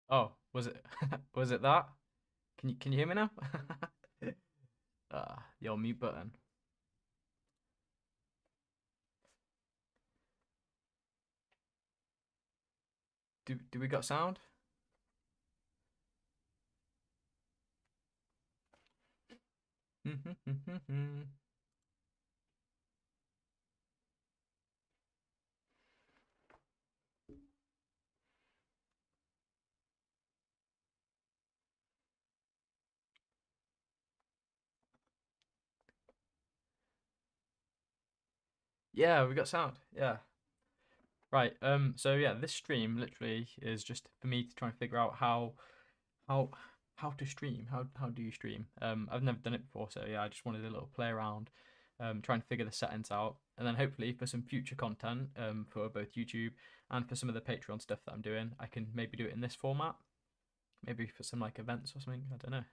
Oh, was it was it that? Can you hear me now? The old mute button. Do we got sound? Yeah, we got sound. Yeah. Right. So yeah, this stream literally is just for me to try and figure out how how to stream. How do you stream? I've never done it before, so yeah, I just wanted a little play around, trying to figure the settings out, and then hopefully for some future content, for both YouTube and for some of the Patreon stuff that I'm doing, I can maybe do it in this format. Maybe for some like events or something. I don't know.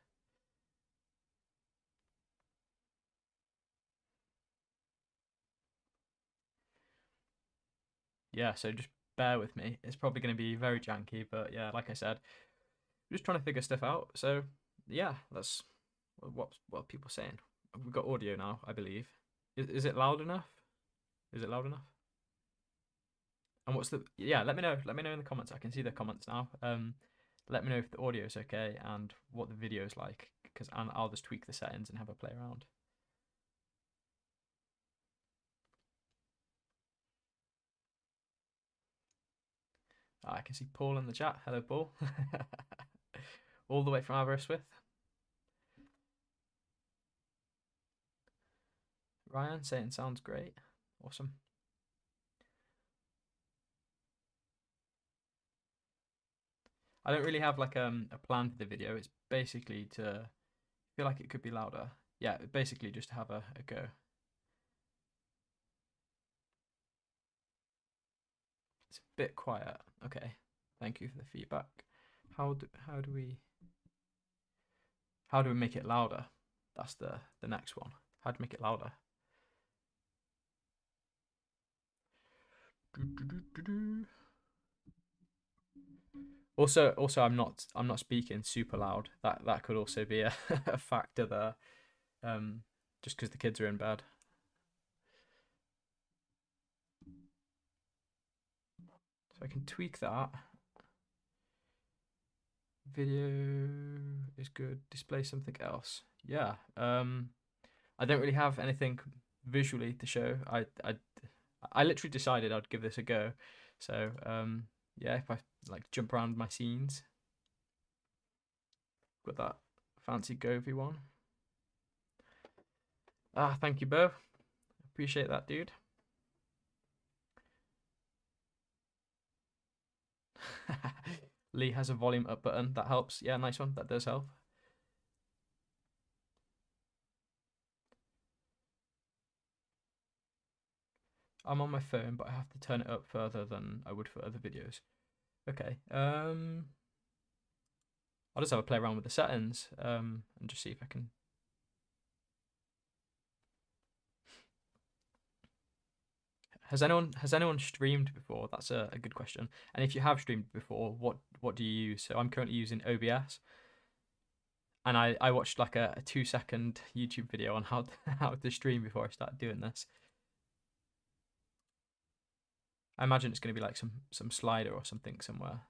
Yeah, so just bear with me. It's probably going to be very janky, but yeah, like I said, just trying to figure stuff out. So yeah, that's what are people saying. We've got audio now, I believe. Is it loud enough? Is it loud enough? And what's the yeah? Let me know. Let me know in the comments. I can see the comments now. Let me know if the audio is okay and what the video is like, because and I'll just tweak the settings and have a play around. I can see Paul in the chat. Hello, Paul. All the way from Aberystwyth. Ryan saying sounds great. Awesome. I don't really have like a plan for the video. It's basically to feel like it could be louder. Yeah, basically just to have a go. It's a bit quiet. Okay. Thank you for the feedback. How do we make it louder? That's the next one. How to make it louder? Also, I'm not speaking super loud. That could also be a, a factor there. Um, just because the kids are in bed. So I can tweak that. Video is good. Display something else. Yeah. I don't really have anything visually to show. I literally decided I'd give this a go. So yeah, if I like jump around my scenes, got that fancy Govy one. Ah, thank you, Bo. Appreciate that, dude. Lee has a volume up button. That helps. Yeah, nice one. That does help. I'm on my phone, but I have to turn it up further than I would for other videos. Okay. I'll just have a play around with the settings, and just see if I can. Has anyone streamed before? That's a good question. And if you have streamed before, what do you use? So I'm currently using OBS, and I watched like a 2 second YouTube video on how how to stream before I started doing this. I imagine it's going to be like some slider or something somewhere.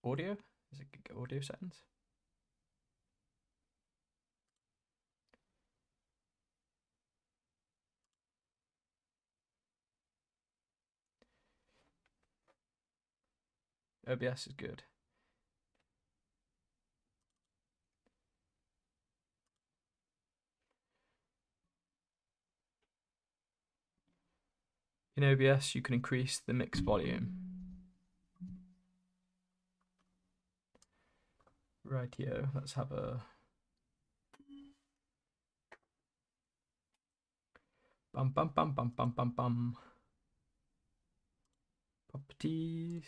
Audio? Is it audio settings? OBS is good. In OBS, you can increase the mix volume. Rightio, let's have a bum bum bum bum bum bum bum. Properties.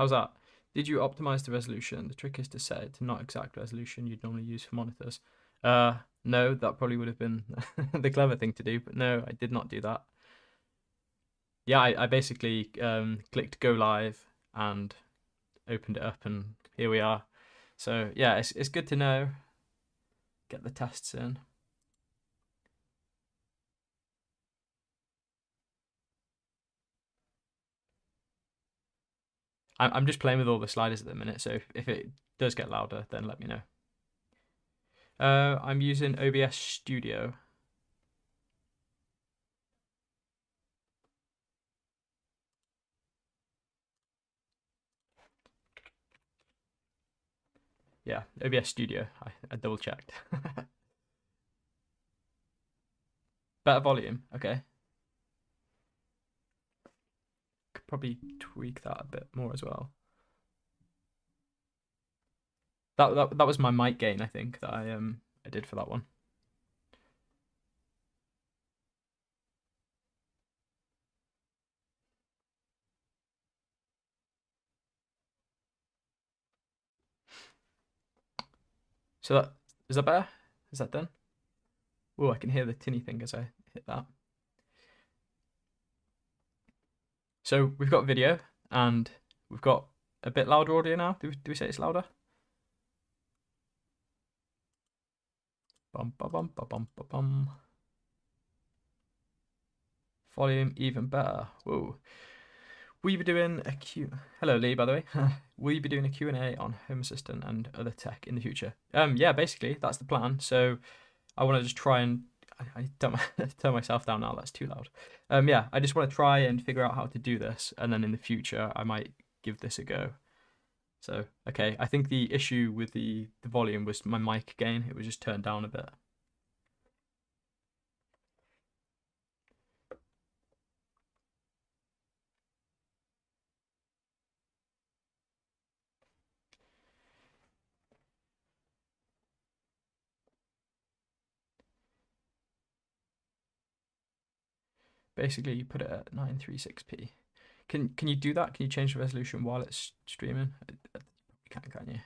How's that? Did you optimize the resolution? The trick is to set it to not exact resolution you'd normally use for monitors. No, that probably would have been the clever thing to do, but no, I did not do that. Yeah, I basically clicked go live and opened it up, and here we are. So yeah, it's good to know. Get the tests in. I'm just playing with all the sliders at the minute, so if it does get louder, then let me know. I'm using OBS Studio. Yeah, OBS Studio. I double checked. Better volume. Okay. Could probably tweak that a bit more as well. That was my mic gain, I think, that I did for that one. So that is that better? Is that done? Oh, I can hear the tinny thing as I hit that. So we've got video and we've got a bit louder audio now. Do we say it's louder? Bum bum bum bum bum bum bum. Volume even better. Whoa. Will you be doing a Q? Hello, Lee, by the way. Will you be doing a Q&A on HomeAssistant and other tech in the future? Yeah, basically that's the plan. So I want to just try and I turn myself down now. That's too loud. Yeah, I just want to try and figure out how to do this, and then in the future I might give this a go. So okay, I think the issue with the volume was my mic gain. It was just turned down a bit. Basically, you put it at 936p. Can you do that? Can you change the resolution while it's streaming? You can't you?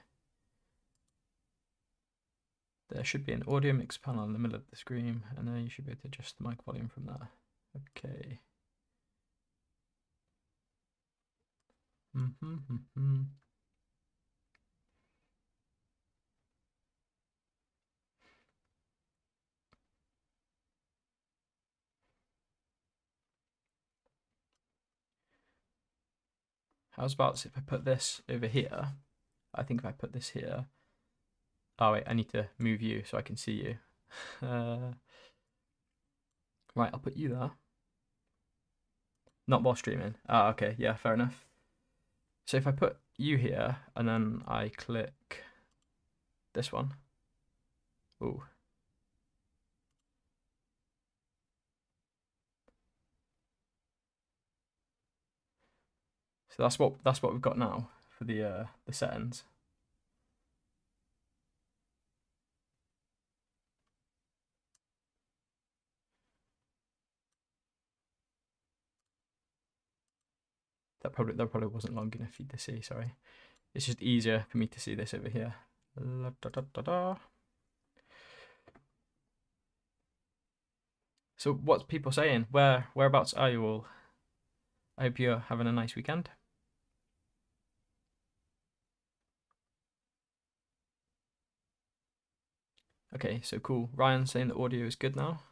There should be an audio mix panel in the middle of the screen, and then you should be able to adjust the mic volume from there. Okay. How's about if I put this over here? I think if I put this here. Oh wait, I need to move you so I can see you. Right, I'll put you there. Not while streaming. Ah, okay, yeah, fair enough. So if I put you here and then I click this one. Ooh. So that's what we've got now for the settings. That probably wasn't long enough for you to see, sorry. It's just easier for me to see this over here. La, da, da, da, da. So what's people saying? Whereabouts are you all? I hope you're having a nice weekend. Okay, so cool. Ryan's saying the audio is good now.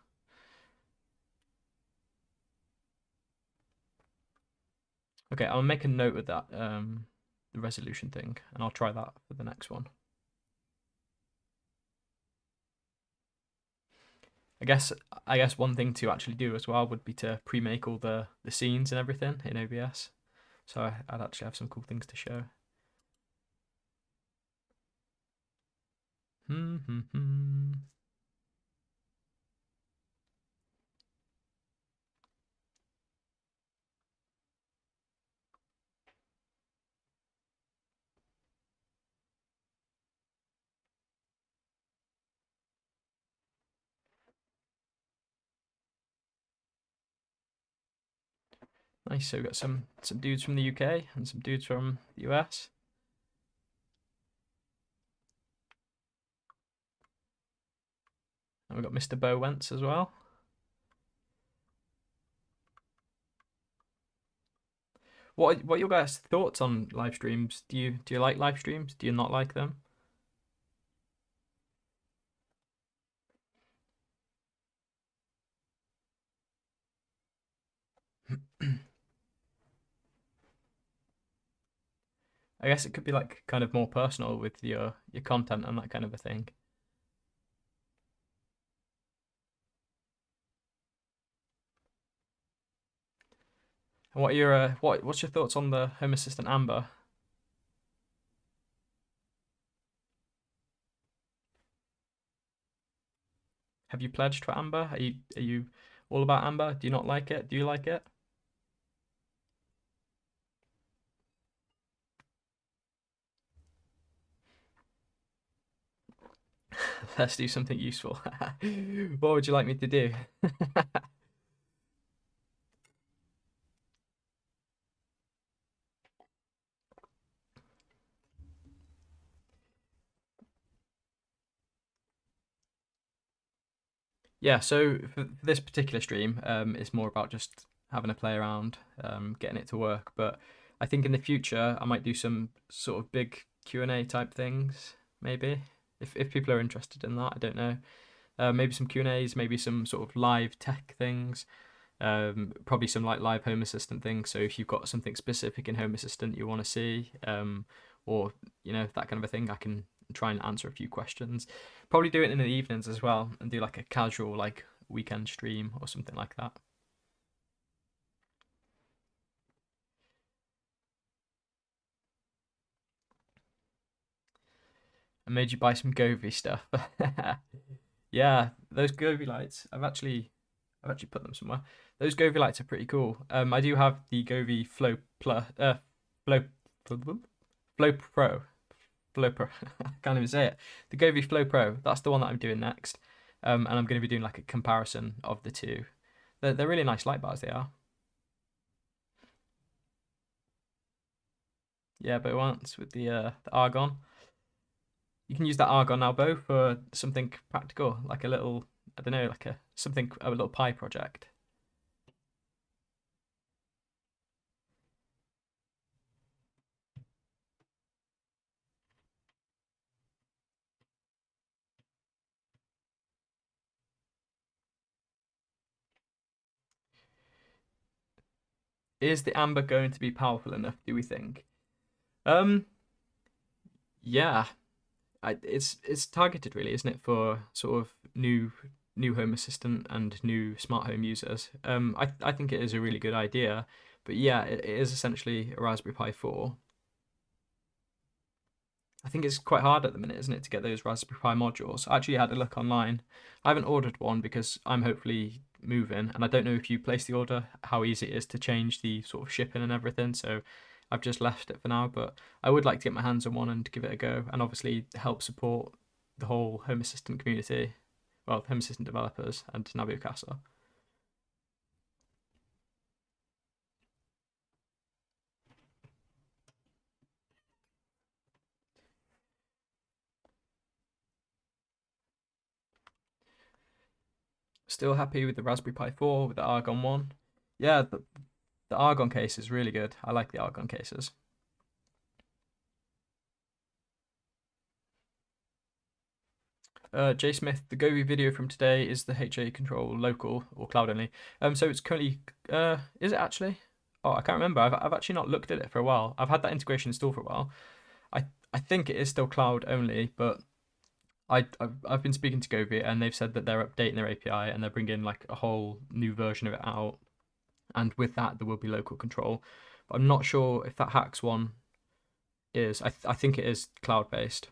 Okay, I'll make a note of that, the resolution thing, and I'll try that for the next one. I guess one thing to actually do as well would be to pre-make all the scenes and everything in OBS. So I'd actually have some cool things to show. Nice. So we got some dudes from the UK and some dudes from the US. And we've got Mr. Bo Wentz as well. What are your guys' thoughts on live streams? Do you like live streams? Do you not like them? I guess it could be like kind of more personal with your content and that kind of a thing. And what are your what's your thoughts on the Home Assistant Amber? Have you pledged for Amber? Are you all about Amber? Do you not like it? Do you like it? Let's do something useful. What would you like me to do? Yeah, so for this particular stream, it's more about just having a play around, getting it to work. But I think in the future, I might do some sort of big Q&A type things, maybe. If people are interested in that, I don't know. Maybe some Q&As, maybe some sort of live tech things, probably some like live Home Assistant things. So if you've got something specific in Home Assistant you want to see, or that kind of a thing, I can try and answer a few questions. Probably do it in the evenings as well, and do like a casual like weekend stream or something like that. I made you buy some Govee stuff. Yeah, those Govee lights. I've actually put them somewhere. Those Govee lights are pretty cool. I do have the Govee Flow Plus, Flow, Flow Pro, Flow Pro. I can't even say it. The Govee Flow Pro. That's the one that I'm doing next. And I'm going to be doing like a comparison of the two. They're really nice light bars. They are. Yeah, but once with the argon, you can use that argon elbow for something practical, like a little, I don't know, like a little pie project. Is the amber going to be powerful enough, do we think? Um, yeah, it's targeted really, isn't it, for sort of new Home Assistant and new smart home users. I think it is a really good idea, but yeah, it is essentially a Raspberry Pi 4. I think it's quite hard at the minute, isn't it, to get those Raspberry Pi modules. I actually had a look online. I haven't ordered one because I'm hopefully moving, and I don't know if you place the order, how easy it is to change the sort of shipping and everything. So I've just left it for now, but I would like to get my hands on one and give it a go, and obviously help support the whole Home Assistant community, well, Home Assistant developers and Nabio Casa. Still happy with the Raspberry Pi 4 with the Argon one. Yeah, the Argon case is really good. I like the Argon cases. J Smith, the Govee video from today is the HA control local or cloud only. So it's currently, is it actually? Oh, I can't remember. I've actually not looked at it for a while. I've had that integration installed for a while. I think it is still cloud only, but I've been speaking to Govee and they've said that they're updating their API and they're bringing like a whole new version of it out, and with that there will be local control. But I'm not sure if that Hacks one is. I think it is cloud based.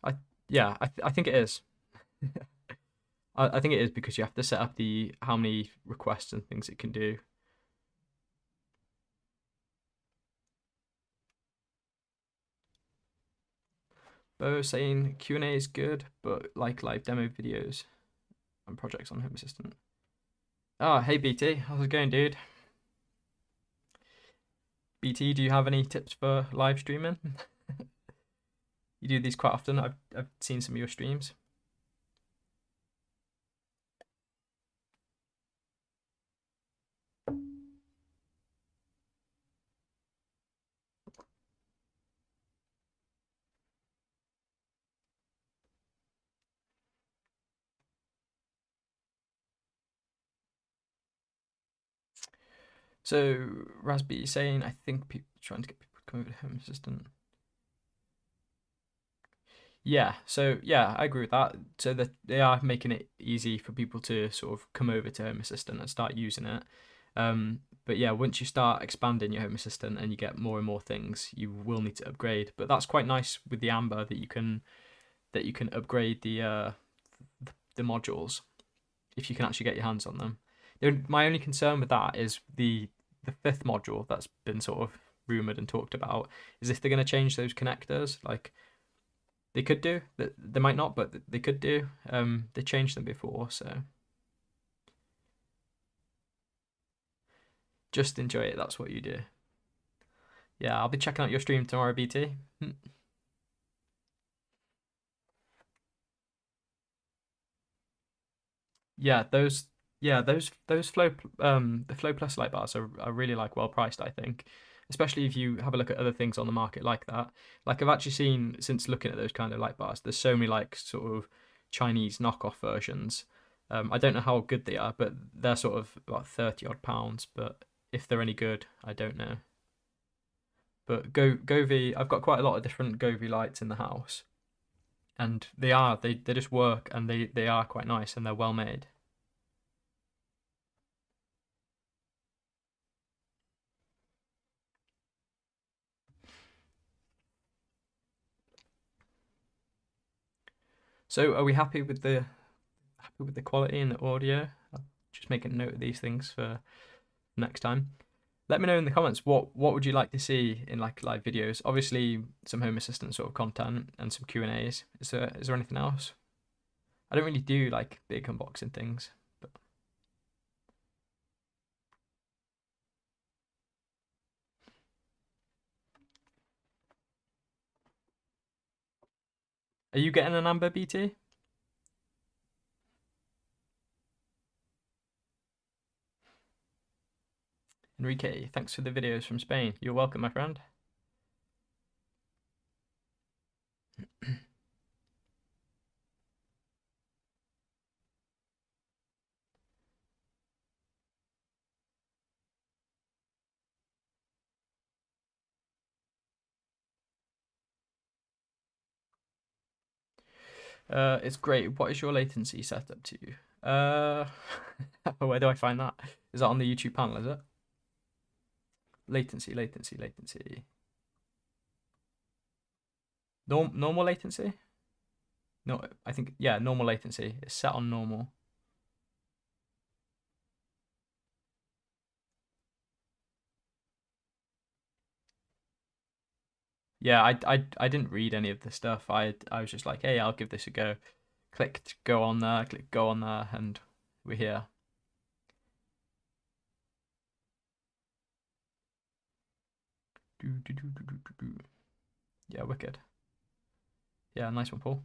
I yeah, I think it is. I think it is because you have to set up the how many requests and things it can do. Bo saying Q&A is good, but like live demo videos and projects on Home Assistant. Oh, hey BT, how's it going, dude? BT, do you have any tips for live streaming? You do these quite often. I've seen some of your streams. So Raspberry saying, I think people trying to get people to come over to Home Assistant. Yeah, so yeah, I agree with that. So that they are making it easy for people to sort of come over to Home Assistant and start using it. But yeah, once you start expanding your Home Assistant and you get more and more things, you will need to upgrade. But that's quite nice with the Amber that you can upgrade the modules if you can actually get your hands on them. My only concern with that is the fifth module that's been sort of rumored and talked about is if they're going to change those connectors. Like they could do, they might not, but they could do. They changed them before, so just enjoy it. That's what you do. Yeah, I'll be checking out your stream tomorrow, BT. Yeah, those Flow the Flow Plus light bars are really like well priced, I think. Especially if you have a look at other things on the market like that. Like I've actually seen since looking at those kind of light bars, there's so many like sort of Chinese knockoff versions. I don't know how good they are, but they're sort of about 30 odd pounds. But if they're any good, I don't know. But Govee, I've got quite a lot of different Govee lights in the house, and they just work and they are quite nice and they're well made. So are we happy with the quality and the audio? I'll just make a note of these things for next time. Let me know in the comments what would you like to see in like live videos. Obviously some Home Assistant sort of content and some Q&As. Is there anything else? I don't really do like big unboxing things, but are you getting an Amber BT? Enrique, thanks for the videos from Spain. You're welcome, my friend. It's great. What is your latency set up to? Uh, where do I find that? Is that on the YouTube panel, is it? Latency. Normal latency? No, I think, yeah, normal latency. It's set on normal. Yeah, I didn't read any of the stuff. I was just like, hey, I'll give this a go. Click to go on there, click go on there, and we're here. Yeah, wicked. Yeah, nice one, Paul.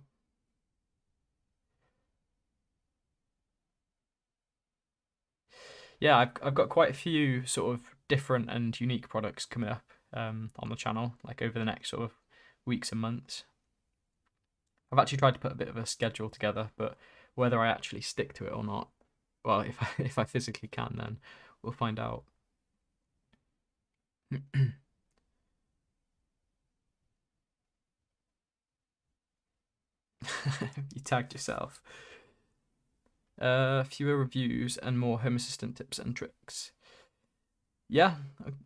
Yeah, I've got quite a few sort of different and unique products coming up on the channel, like over the next sort of weeks and months. I've actually tried to put a bit of a schedule together, but whether I actually stick to it or not, well, if I physically can, then we'll find out. You tagged yourself. Fewer reviews and more Home Assistant tips and tricks. Yeah,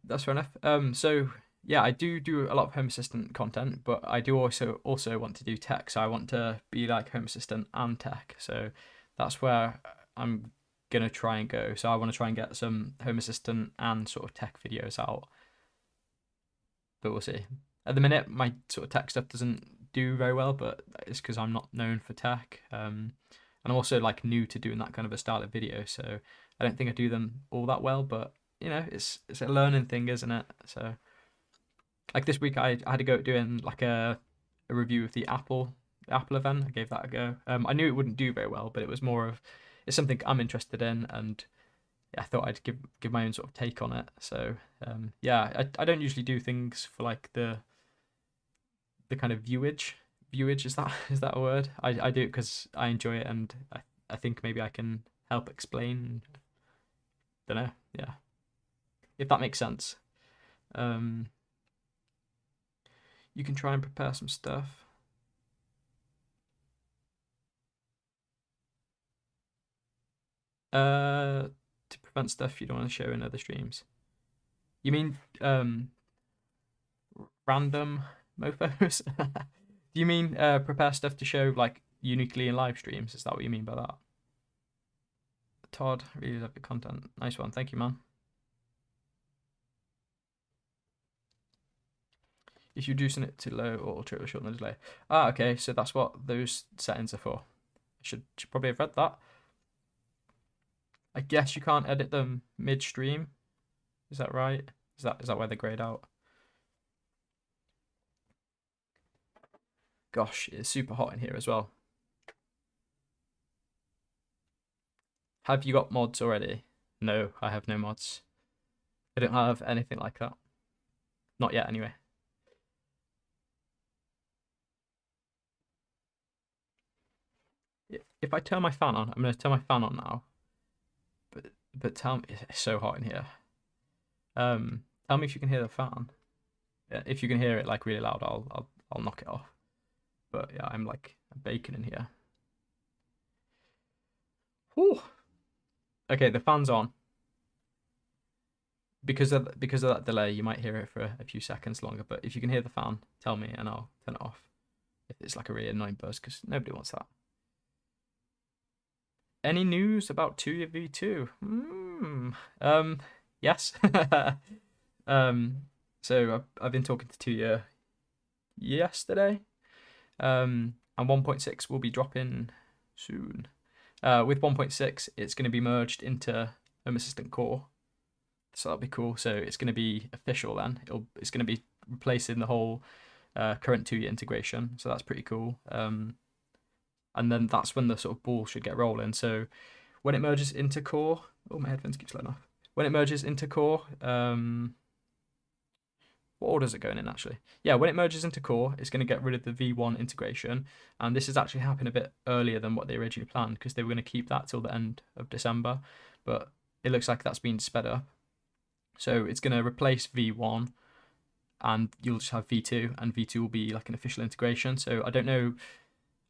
that's fair enough. So yeah, I do a lot of Home Assistant content, but I do also want to do tech. So I want to be like Home Assistant and tech. So that's where I'm gonna try and go. So I want to try and get some Home Assistant and sort of tech videos out, but we'll see. At the minute, my sort of tech stuff doesn't do very well, but it's because I'm not known for tech. And I'm also like new to doing that kind of a style of video, so I don't think I do them all that well, but you know, it's a learning thing, isn't it? So like this week, I had to go doing like a review of the Apple event. I gave that a go. I knew it wouldn't do very well, but it was more of it's something I'm interested in, and yeah, I thought I'd give my own sort of take on it. So yeah, I don't usually do things for like the kind of viewage is that a word? I do it because I enjoy it, and I think maybe I can help explain. Don't know. Yeah, if that makes sense. Um, you can try and prepare some stuff. To prevent stuff you don't want to show in other streams. You mean random mofos? Do you mean prepare stuff to show like uniquely in live streams? Is that what you mean by that? Todd, really love your content. Nice one, thank you, man. If you're reducing it to low or ultra, it will shorten the delay. Ah, okay, so that's what those settings are for. I should probably have read that. I guess you can't edit them midstream. Is that right? Is that why they're grayed out? Gosh, it's super hot in here as well. Have you got mods already? No, I have no mods. I don't have anything like that. Not yet, anyway. If I turn my fan on, I'm going to turn my fan on now. But tell me, it's so hot in here. Tell me if you can hear the fan. Yeah, if you can hear it like really loud, I'll knock it off. But yeah, I'm like baking in here. Whew. Okay, the fan's on. Because of that delay, you might hear it for a few seconds longer. But if you can hear the fan, tell me and I'll turn it off. If it's like a really annoying buzz, because nobody wants that. Any news about 2v2? Yes. So I've been talking to Tuya yesterday. And 1.6 will be dropping soon. With 1.6, it's going to be merged into HomeAssistant Core. So that'll be cool. So it's going to be official then. It's going to be replacing the whole current Tuya integration. So that's pretty cool. And then that's when the sort of ball should get rolling. So when it merges into Core, oh, my headphones keep slowing off. When it merges into Core, what order is it going in actually? Yeah, when it merges into Core, it's going to get rid of the V1 integration, and this has actually happened a bit earlier than what they originally planned because they were going to keep that till the end of December, but it looks like that's been sped up. So it's going to replace V1, and you'll just have V2, and V2 will be like an official integration. So I don't know,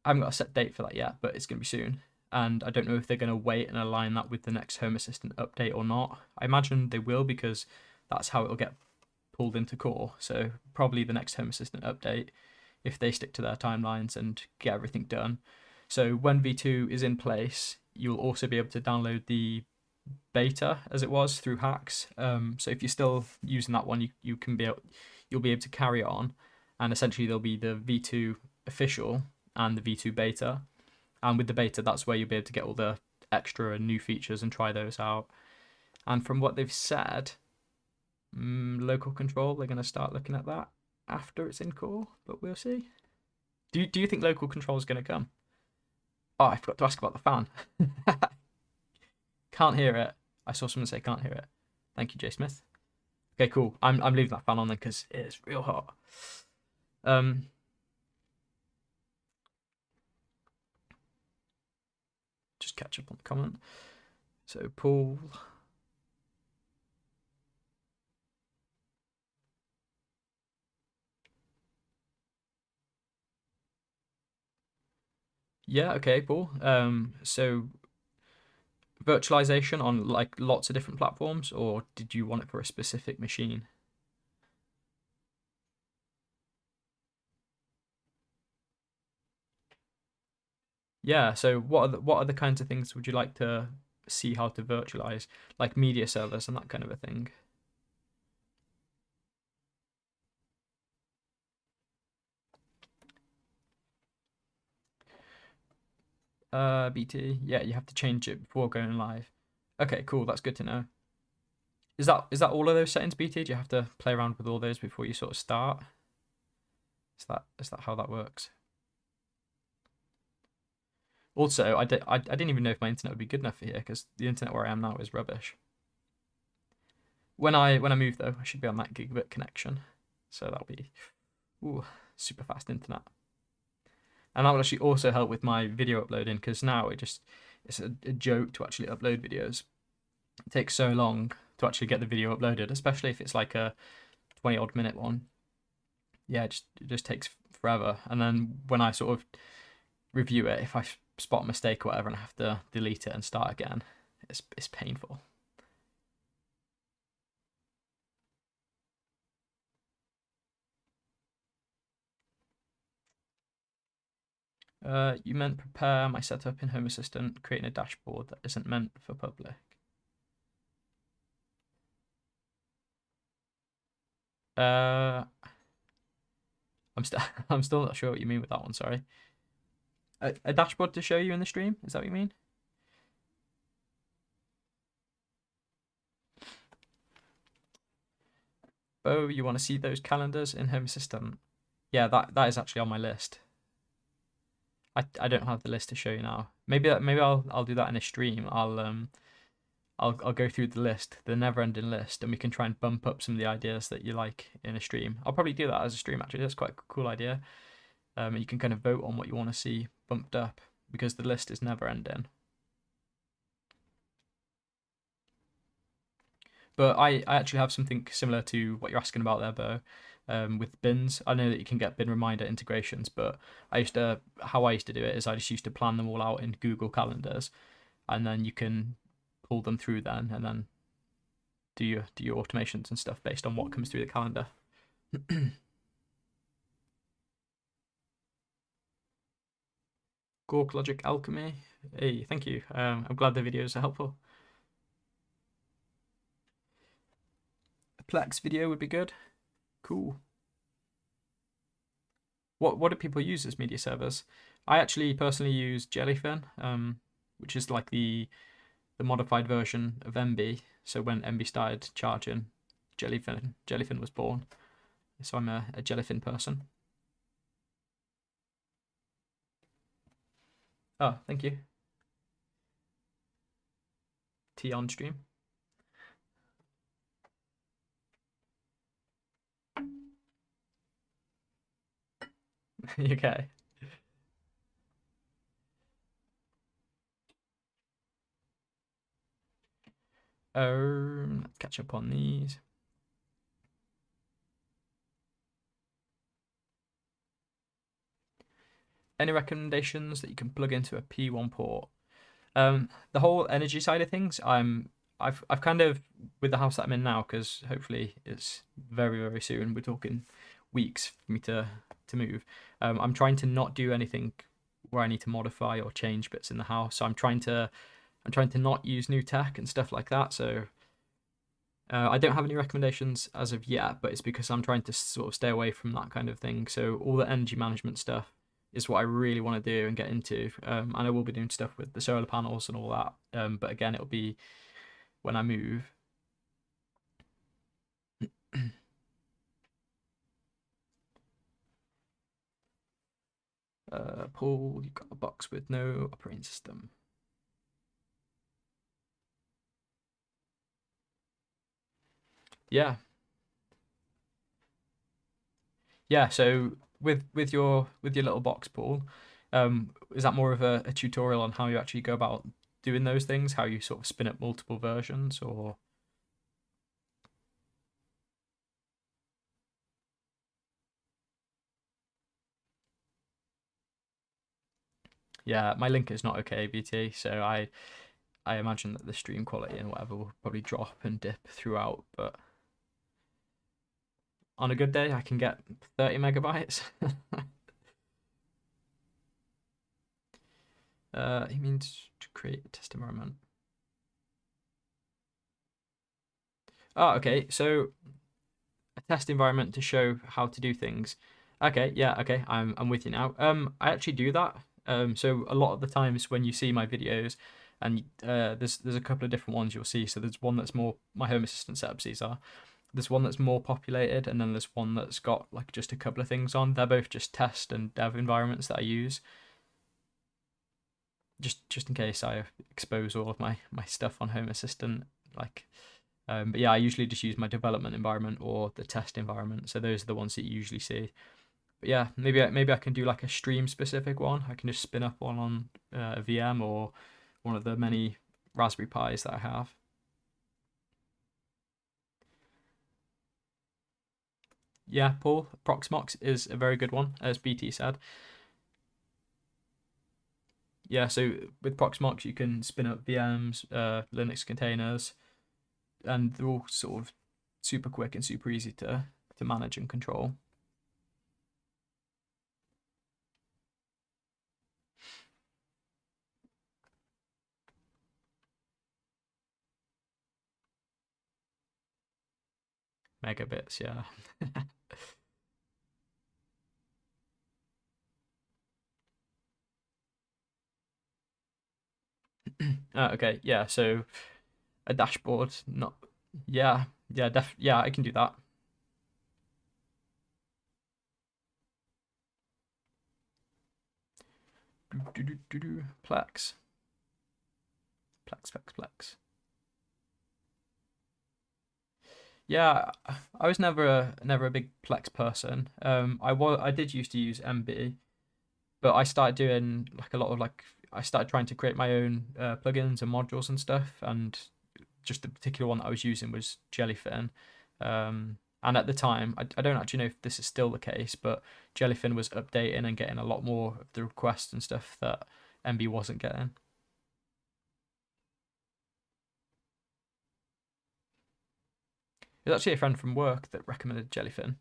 I haven't got a set date for that yet, but it's going to be soon. And I don't know if they're going to wait and align that with the next Home Assistant update or not. I imagine they will because that's how it'll get pulled into Core. So probably the next Home Assistant update, if they stick to their timelines and get everything done. So when V2 is in place, you'll also be able to download the beta as it was through hacks. So if you're still using that one, you'll be able to carry on, and essentially there'll be the V2 official and the V2 beta. And with the beta, that's where you'll be able to get all the extra and new features and try those out. And from what they've said, local control, they're going to start looking at that after it's in Core, but we'll see. Do you think local control is going to come? Oh, I forgot to ask about the fan. Can't hear it. I saw someone say can't hear it. Thank you, Jay Smith. Okay, cool. I'm leaving that fan on then because it's real hot. Just catch up on the comment. So Paul. Yeah, okay, Paul. So virtualization on like lots of different platforms, or did you want it for a specific machine? Yeah, so what are the kinds of things would you like to see how to virtualize, like media servers and that kind of a thing? BT, yeah, you have to change it before going live. Okay, cool. That's good to know. Is that all of those settings, BT? Do you have to play around with all those before you sort of start? Is that how that works? Also, I didn't even know if my internet would be good enough for here because the internet where I am now is rubbish. When I move though, I should be on that gigabit connection, so that'll be super fast internet. And that will actually also help with my video uploading because now it's a joke to actually upload videos. It takes so long to actually get the video uploaded, especially if it's like a 20-odd minute one. Yeah, it just takes forever. And then when I sort of review it, if I spot a mistake or whatever and I have to delete it and start again, it's painful. You meant prepare my setup in HomeAssistant, creating a dashboard that isn't meant for public. I'm still not sure what you mean with that one. Sorry. A dashboard to show you in the stream? Is that what you mean? Oh, you want to see those calendars in HomeAssistant? Yeah, that is actually on my list. I don't have the list to show you now. Maybe I'll do that in a stream. I'll go through the list, the never-ending list, and we can try and bump up some of the ideas that you like in a stream. I'll probably do that as a stream actually. That's quite a cool idea. You can kind of vote on what you want to see bumped up because the list is never-ending. But I actually have something similar to what you're asking about there, Bo. With bins, I know that you can get bin reminder integrations, but how I used to do it is I just used to plan them all out in Google Calendars, and then you can pull them through then, and then do your automations and stuff based on what comes through the calendar. Gork Logic Alchemy. Hey, thank you. I'm glad the videos are helpful. A Plex video would be good. Cool. What do people use as media servers? I actually personally use Jellyfin, which is like the modified version of MB. So when MB started charging, Jellyfin was born. So I'm a Jellyfin person. Oh, thank you. Tea on stream. Okay. Let's catch up on these. Any recommendations that you can plug into a P1 port? The whole energy side of things, I've kind of, with the house that I'm in now, because hopefully it's very, very soon. We're talking weeks for me to move. I'm trying to not do anything where I need to modify or change bits in the house. So I'm trying to not use new tech and stuff like that. So I don't have any recommendations as of yet, but it's because I'm trying to sort of stay away from that kind of thing. So all the energy management stuff is what I really want to do and get into. And I will be doing stuff with the solar panels and all that. But again, it'll be when I move. Paul, you've got a box with no operating system. Yeah. Yeah, so with your little box, Paul, is that more of a tutorial on how you actually go about doing those things, how you sort of spin up multiple versions, or? Yeah, my link is not okay, BT, so I imagine that the stream quality and whatever will probably drop and dip throughout, but on a good day I can get 30 megabytes. He means to create a test environment. Oh, okay, so a test environment to show how to do things. Okay, yeah, okay, I'm with you now. I actually do that. So a lot of the times when you see my videos, and there's a couple of different ones you'll see. So there's one that's more my Home Assistant setups. These are there's one that's more populated, and then there's one that's got like just a couple of things on. They're both just test and dev environments that I use, just in case I expose all of my stuff on Home Assistant. Like, but yeah, I usually just use my development environment or the test environment. So those are the ones that you usually see. But yeah, maybe I can do like a stream specific one. I can just spin up one on a VM or one of the many Raspberry Pis that I have. Yeah, Paul, Proxmox is a very good one, as BT said. Yeah, so with Proxmox you can spin up VMs, Linux containers, and they're all sort of super quick and super easy to manage and control. Megabits, yeah. Okay, yeah, so a dashboard, not, yeah, yeah, I can do that. Plex. Plex. Yeah, I was never a big Plex person. I did used to use MB, but I started doing like a lot of like I started trying to create my own plugins and modules and stuff, and just the particular one that I was using was Jellyfin. And at the time, I don't actually know if this is still the case, but Jellyfin was updating and getting a lot more of the requests and stuff that MB wasn't getting. It was actually a friend from work that recommended Jellyfin.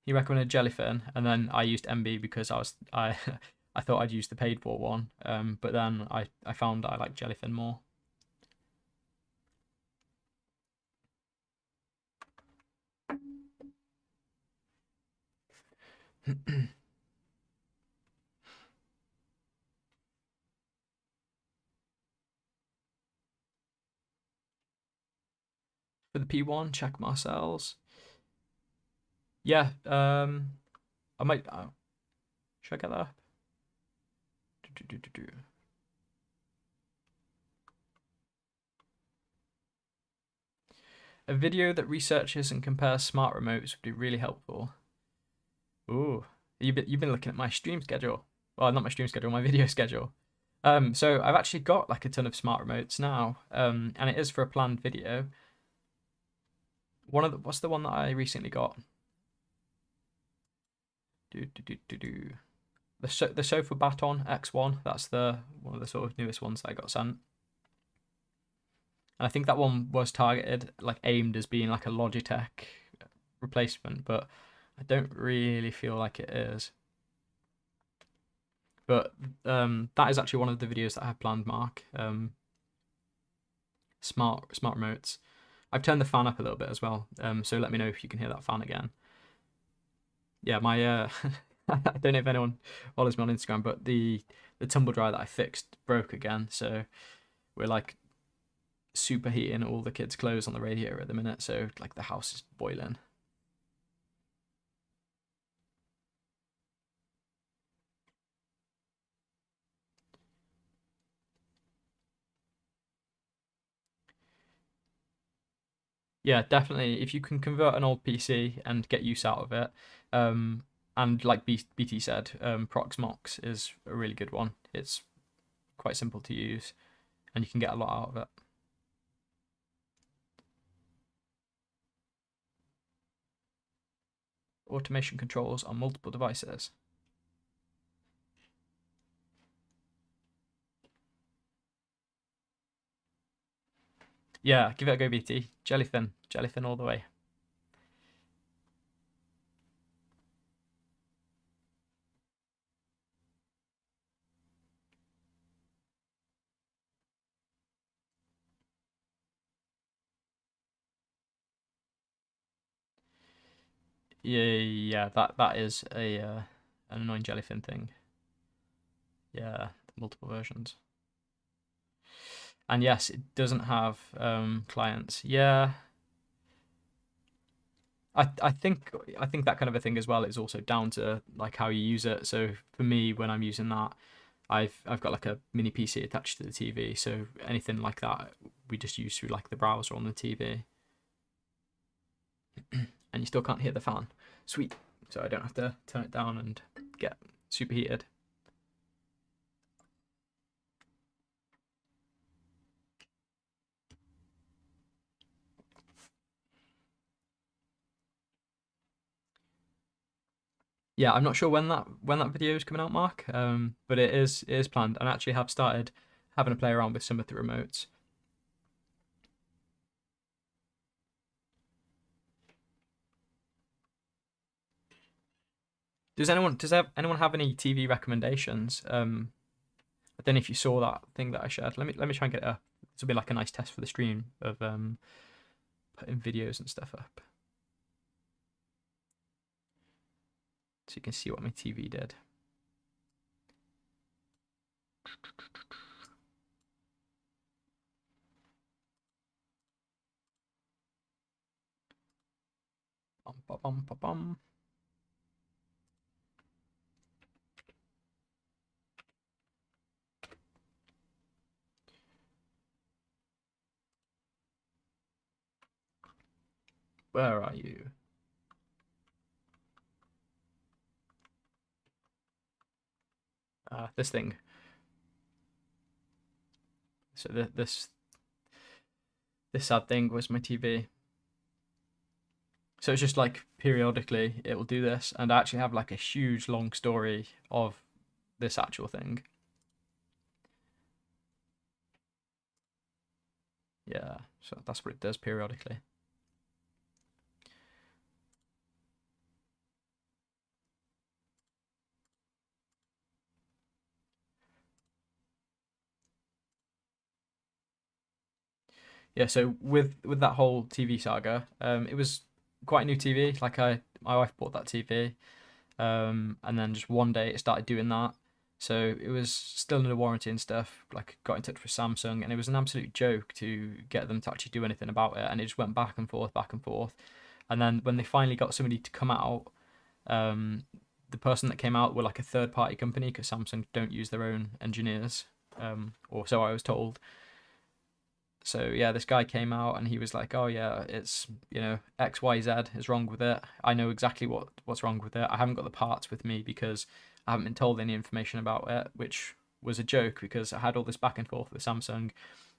He recommended Jellyfin, and then I used MB because I I thought I'd use the paid for one. But then I found I like Jellyfin more. For the P1, check Marcel's. Yeah, I might. Should I get that up? A video that researches and compares smart remotes would be really helpful. Ooh, you've been looking at my stream schedule. Well, not my stream schedule, my video schedule. So I've actually got like a ton of smart remotes now. And it is for a planned video. What's the one that I recently got? The Sofa Baton X1. That's the one of the sort of newest ones that I got sent. And I think that one was targeted, like aimed as being like a Logitech replacement, but I don't really feel like it is. But that is actually one of the videos that I have planned, Mark. Smart remotes. I've turned the fan up a little bit as well, so let me know if you can hear that fan again. Yeah, my I don't know if anyone follows me on Instagram, but the tumble dryer that I fixed broke again, so we're like superheating all the kids' clothes on the radiator at the minute, so like the house is boiling. Yeah, definitely. If you can convert an old PC and get use out of it, and like BT said, Proxmox is a really good one. It's quite simple to use, and you can get a lot out of it. Automation controls on multiple devices. Yeah, give it a go, BT. Jellyfin all the way. Yeah, that is a an annoying jellyfin thing. Yeah, multiple versions. And yes, it doesn't have clients. Yeah, I think that kind of a thing as well is also down to like how you use it. So for me, when I'm using that, I've got like a mini PC attached to the TV, so anything like that we just use through like the browser on the TV. And you still can't hear the fan. Sweet. So I don't have to turn it down and get superheated. Yeah, I'm not sure when that video is coming out, Mark. But it is planned, and I actually have started having a play around with some of the remotes. Does anyone have any TV recommendations? I don't know if you saw that thing that I shared. Let me try and get a. This will be like a nice test for the stream of putting videos and stuff up, so you can see what my TV did. Bum, bum, bum, bum. Where are you? This thing. So this sad thing was my TV. So it's just like periodically it will do this, and I actually have like a huge long story of this actual thing. Yeah, so that's what it does periodically. Yeah, so with that whole TV saga, it was quite a new TV. Like my wife bought that TV, and then just one day it started doing that. So it was still under warranty and stuff. Like got in touch with Samsung, and it was an absolute joke to get them to actually do anything about it. And it just went back and forth, back and forth. And then when they finally got somebody to come out, um, the person that came out were like a third party company because Samsung don't use their own engineers, or so I was told. So yeah, this guy came out and he was like, "Oh yeah, it's XYZ is wrong with it. I know exactly what's wrong with it. I haven't got the parts with me because I haven't been told any information about it," which was a joke because I had all this back and forth with Samsung,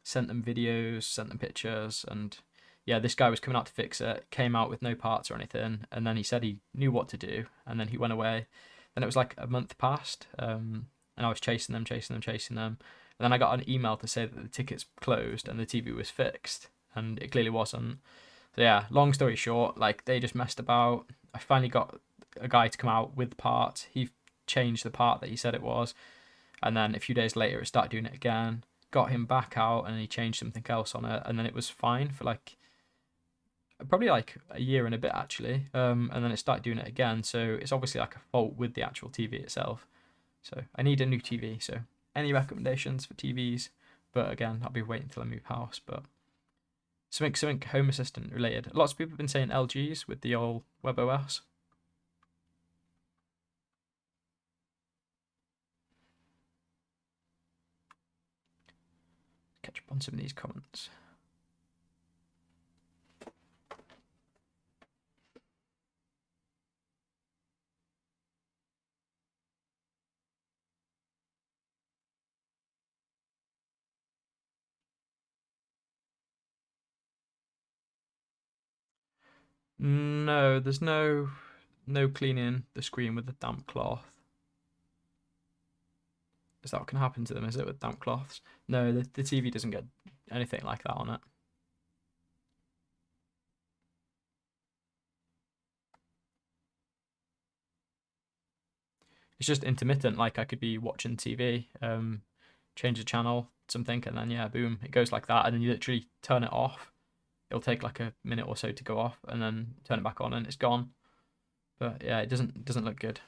sent them videos, sent them pictures, and yeah, this guy was coming out to fix it, came out with no parts or anything, and then he said he knew what to do, and then he went away. Then it was like a month passed, and I was chasing them, chasing them, chasing them. And then I got an email to say that the ticket's closed and the TV was fixed, and it clearly wasn't. So yeah, long story short, like they just messed about. I finally got a guy to come out with parts. He changed the part that he said it was, and then a few days later it started doing it again. Got him back out, and he changed something else on it, and then it was fine for like probably like a year and a bit actually. And then it started doing it again. So it's obviously like a fault with the actual TV itself. So I need a new TV. So any recommendations for TVs? But again, I'll be waiting until I move house. But something Home Assistant related. Lots of people have been saying LGs with the old WebOS. Catch up on some of these comments. No, there's no cleaning the screen with a damp cloth. Is that what can happen to them? Is it with damp cloths? No, the TV doesn't get anything like that on it. It's just intermittent. Like I could be watching TV, change the channel, something, and then yeah, boom, it goes like that, and then you literally turn it off. It'll take like a minute or so to go off, and then turn it back on, and it's gone. But yeah, it doesn't look good.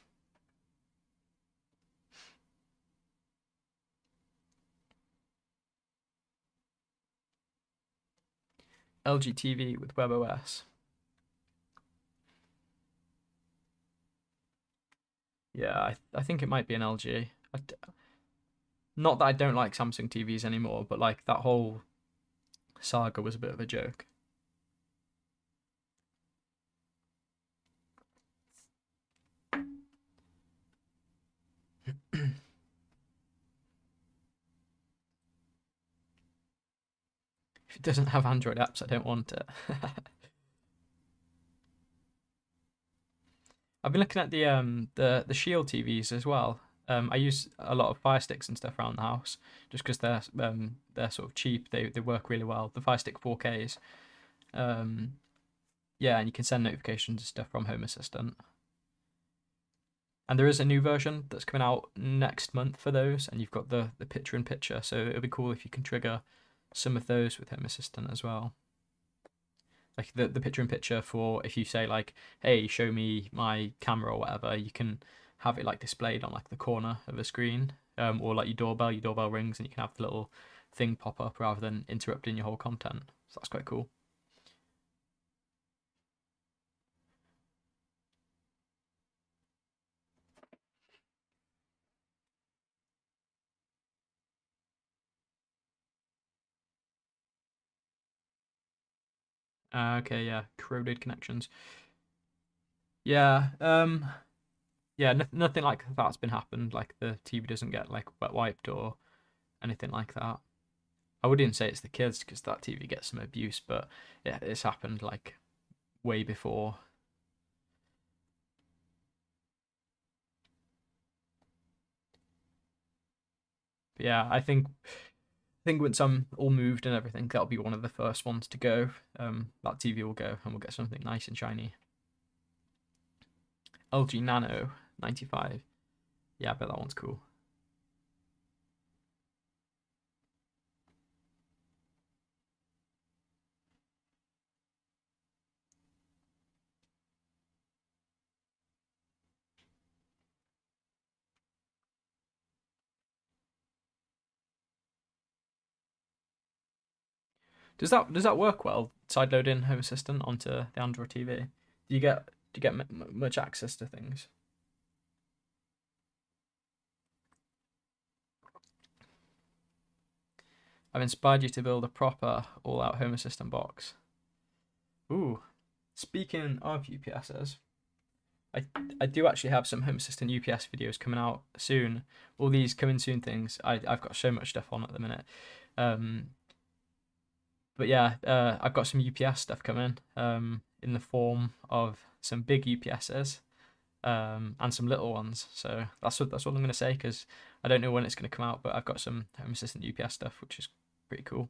LG TV with WebOS. Yeah, I think it might be an LG. Not that I don't like Samsung TVs anymore, but like that whole saga was a bit of a joke. If it doesn't have Android apps, I don't want it. I've been looking at the Shield TVs as well. I use a lot of Fire Sticks and stuff around the house just because they're sort of cheap. They work really well. The Fire Stick 4Ks. Um, yeah, and you can send notifications and stuff from Home Assistant. And there is a new version that's coming out next month for those, and you've got the picture in picture. So it'll be cool if you can trigger some of those with Home Assistant as well. Like the picture in picture for if you say like, hey, show me my camera or whatever, you can have it like displayed on like the corner of a screen, or like your doorbell rings and you can have the little thing pop up rather than interrupting your whole content. So that's quite cool. Okay, yeah, corroded connections. Yeah, yeah, nothing like that's been happened. Like the TV doesn't get like wet wiped or anything like that. I wouldn't say it's the kids because that TV gets some abuse, but yeah, it's happened like way before. But yeah, I think once I'm all moved and everything, that'll be one of the first ones to go. That TV will go, and we'll get something nice and shiny. LG Nano 95. Yeah, I bet that one's cool. Does that work well? Sideloading Home Assistant onto the Android TV. Do you get much access to things? I've inspired you to build a proper all-out Home Assistant box. Ooh, speaking of UPSs, I I do actually have some Home Assistant UPS videos coming out soon. All these coming soon things. I've got so much stuff on at the minute. Um, but yeah, I've got some UPS stuff coming. In the form of some big UPSs. And some little ones. So that's what I'm gonna say because I don't know when it's gonna come out, but I've got some Home Assistant UPS stuff, which is pretty cool.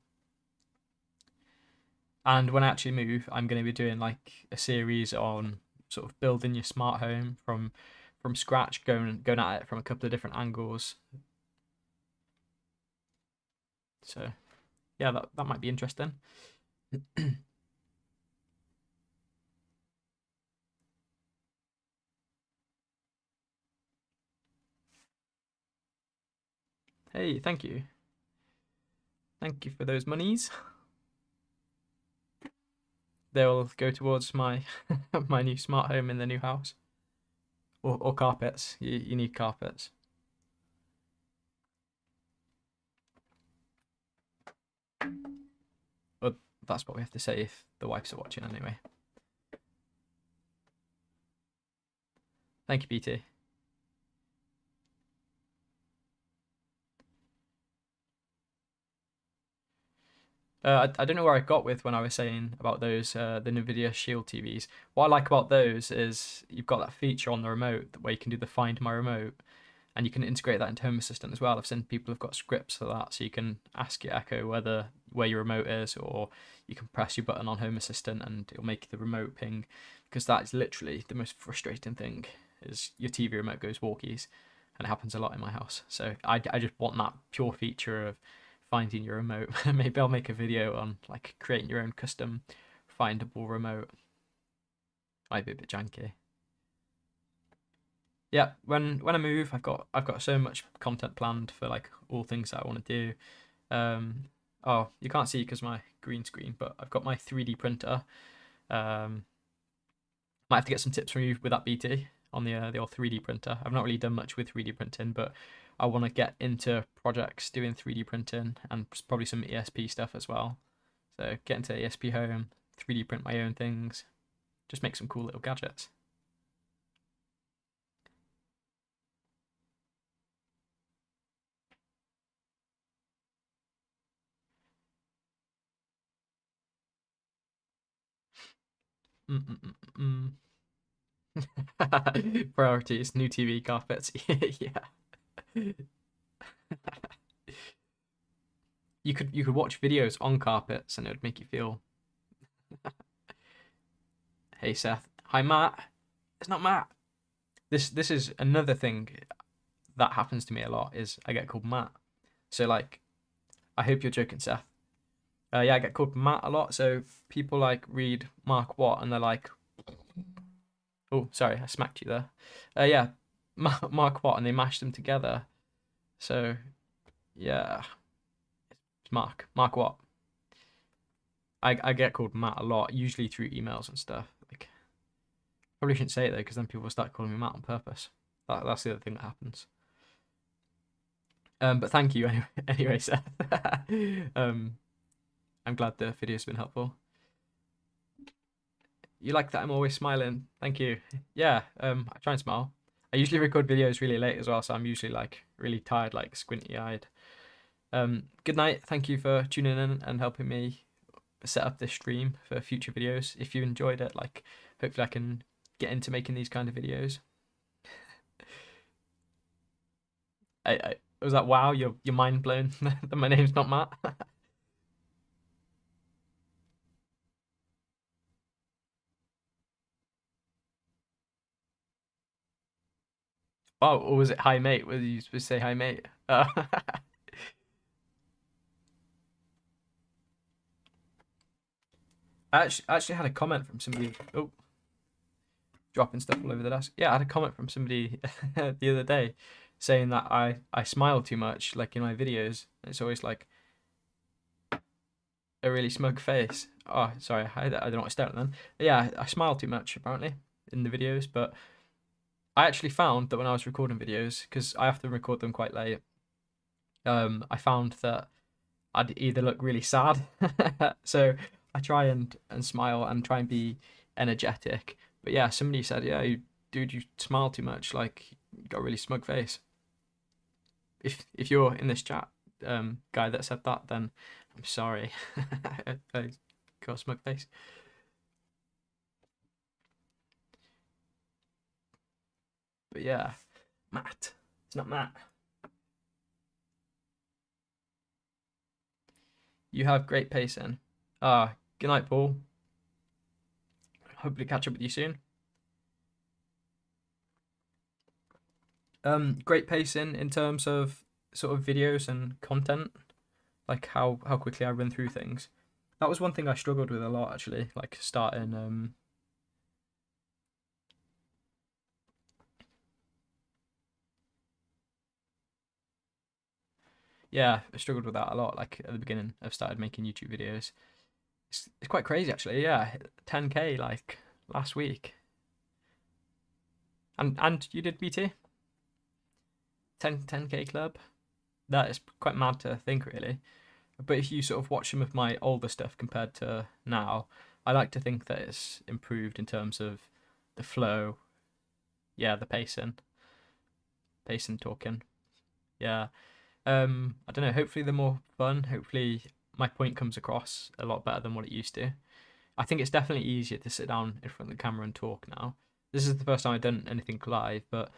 And when I actually move, I'm gonna be doing like a series on sort of building your smart home from scratch, going at it from a couple of different angles. So yeah, that might be interesting. Hey, thank you for those monies. They'll go towards my my new smart home in the new house, or carpets. You need carpets. But that's what we have to say if the wives are watching anyway. Thank you, BT. I don't know where I got with when I was saying about those the Nvidia Shield TVs. What I like about those is you've got that feature on the remote where you can do the Find My Remote, and you can integrate that into Home Assistant as well. I've seen people have got scripts for that, so you can ask your Echo where your remote is, or you can press your button on Home Assistant and it'll make the remote ping. Because that is literally the most frustrating thing is your TV remote goes walkies, and it happens a lot in my house. So I just want that pure feature of finding your remote. Maybe I'll make a video on like creating your own custom findable remote. Might be a bit janky. Yeah, when I move, I've got so much content planned for like all things that I want to do. Oh, you can't see because my green screen, but I've got my 3D printer. Um, might have to get some tips from you with that, BT, on the old 3D printer. I've not really done much with 3D printing, but I want to get into projects doing 3D printing and probably some ESP stuff as well. So get into ESP Home, 3D print my own things, just make some cool little gadgets. Mm-mm-mm-mm. Priorities, new TV, carpets. Yeah. You could watch videos on carpets and it would make you feel, hey Seth. Hi Matt. It's not Matt. This is another thing that happens to me a lot is I get called Matt. So like I hope you're joking, Seth. Yeah, I get called Matt a lot. So people like read Mark Watt and they're like, oh, sorry, I smacked you there. Yeah, Mark Watt, and they mash them together. So yeah, it's Mark Watt. I get called Matt a lot, usually through emails and stuff. Like, probably shouldn't say it though, because then people start calling me Matt on purpose. That's the other thing that happens. But thank you anyway, anyway Seth. I'm glad the video's been helpful. You like that I'm always smiling. Thank you. Yeah, I try and smile. I usually record videos really late as well, so I'm usually like really tired, like squinty eyed. Good night. Thank you for tuning in and helping me set up this stream for future videos. If you enjoyed it, like hopefully I can get into making these kind of videos. I was that wow, you're mind blown that my name's not Matt. Oh, or was it hi mate? Was you supposed to say hi mate? I actually had a comment from somebody. Oh, dropping stuff all over the desk. Yeah, I had a comment from somebody the other day saying that I smile too much, like in my videos. It's always like a really smug face. Oh, sorry, I don't know what to stare at then. Yeah, I smile too much apparently in the videos, but I actually found that when I was recording videos, because I have to record them quite late, I found that I'd either look really sad, so I try and smile and try and be energetic. But yeah, somebody said, yeah, dude, you smile too much, like you got a really smug face. If you're in this chat, guy that said that, then I'm sorry. I got a smug face. But yeah, Matt. It's not Matt. You have great pacing. Good night, Paul. Hopefully catch up with you soon. Great pacing in terms of sort of videos and content, like how quickly I run through things. That was one thing I struggled with a lot actually, like starting yeah, I struggled with that a lot, like at the beginning I've started making YouTube videos. It's quite crazy actually, yeah. 10K like last week. And you did BT? 10K club? That is quite mad to think really. But if you sort of watch some of my older stuff compared to now, I like to think that it's improved in terms of the flow, yeah, the pacing talking. Yeah. I don't know, hopefully they're more fun. Hopefully my point comes across a lot better than what it used to. I think it's definitely easier to sit down in front of the camera and talk now. This is the first time I've done anything live, but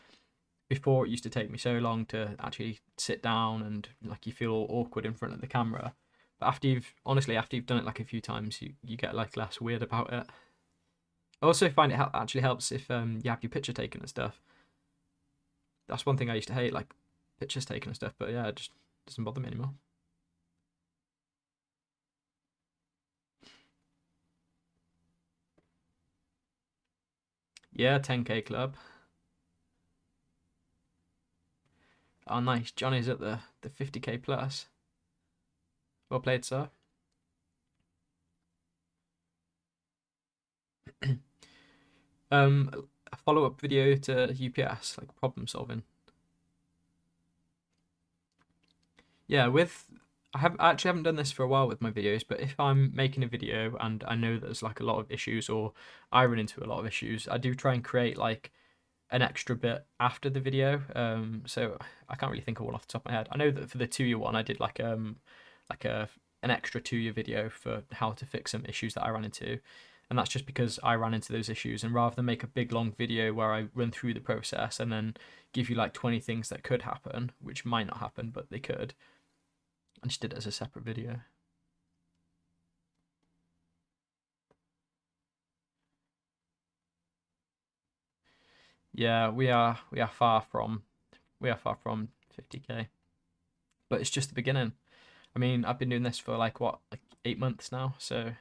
before it used to take me so long to actually sit down and like you feel all awkward in front of the camera. But after you've done it like a few times, you get like less weird about it. I also find it actually helps if you have your picture taken and stuff. That's one thing I used to hate, like pictures taken and stuff. But yeah, it just doesn't bother me anymore. Yeah, 10K club. Oh, nice. Johnny's at the 50K plus. Well played, sir. A follow-up video to UPS, like problem solving. Yeah, I actually haven't done this for a while with my videos, but if I'm making a video and I know there's like a lot of issues or I run into a lot of issues, I do try and create like an extra bit after the video. So I can't really think of one off the top of my head. I know that for the 2-year one, I did like an extra 2-year video for how to fix some issues that I ran into. And that's just because I ran into those issues. And rather than make a big long video where I run through the process and then give you like 20 things that could happen, which might not happen, but they could, I just did it as a separate video. Yeah, we are far from 50k, but it's just the beginning. I mean, I've been doing this for like 8 months now, so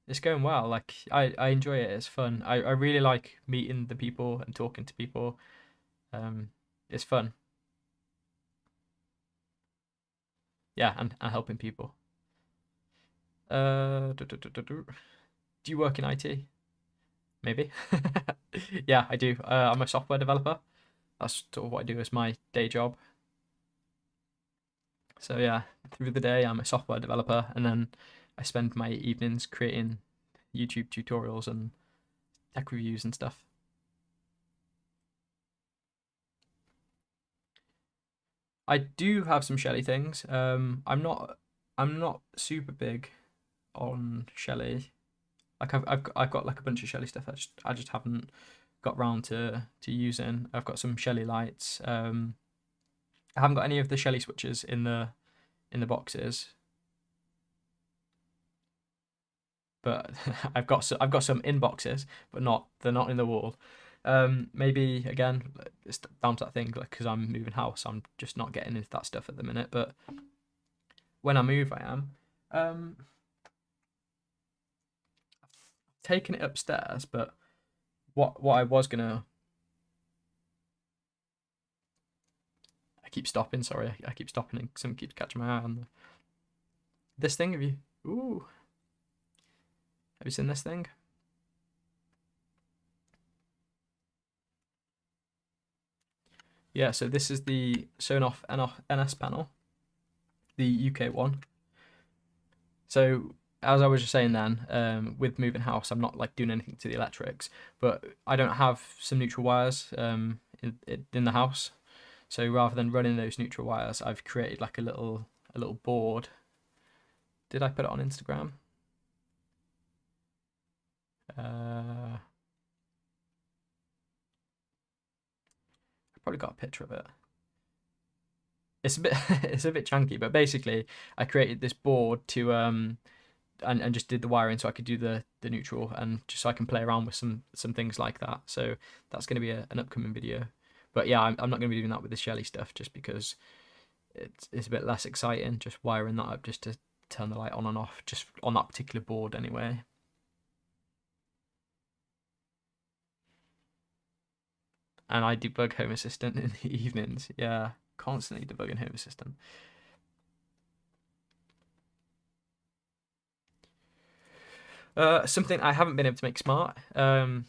it's going well. Like I enjoy it. It's fun. I really like meeting the people and talking to people. It's fun. Yeah, and helping people. Do you work in IT? Maybe. Yeah, I do. I'm a software developer. That's sort of what I do as my day job. So yeah, through the day I'm a software developer, and then I spend my evenings creating YouTube tutorials and tech reviews and stuff. I do have some Shelly things. I'm not super big on Shelly. Like I've got like a bunch of Shelly stuff. I just haven't got round to using. I've got some Shelly lights. I haven't got any of the Shelly switches in the boxes, but I've got some in boxes, but they're not in the wall. Maybe again, it's down to that thing, like because I'm moving house, I'm just not getting into that stuff at the minute. But when I move, I am. Taking it upstairs, but what I was gonna. I keep stopping. Sorry, I keep stopping, and something keeps catching my eye on this thing. Ooh, have you seen this thing? Yeah, so this is the Sonoff NS panel, the UK one. So as I was just saying then, with moving house, I'm not like doing anything to the electrics, but I don't have some neutral wires in the house. So rather than running those neutral wires, I've created like a little board. Did I put it on Instagram? I probably got a picture of it. It's a bit it's a bit chunky, but basically I created this board to and just did the wiring so I could do the neutral and just so I can play around with some things like that. So that's going to be an upcoming video. But yeah, I'm not going to be doing that with the Shelly stuff just because it's a bit less exciting just wiring that up just to turn the light on and off just on that particular board anyway. And I debug HomeAssistant in the evenings. Yeah, constantly debugging HomeAssistant. Something I haven't been able to make smart. The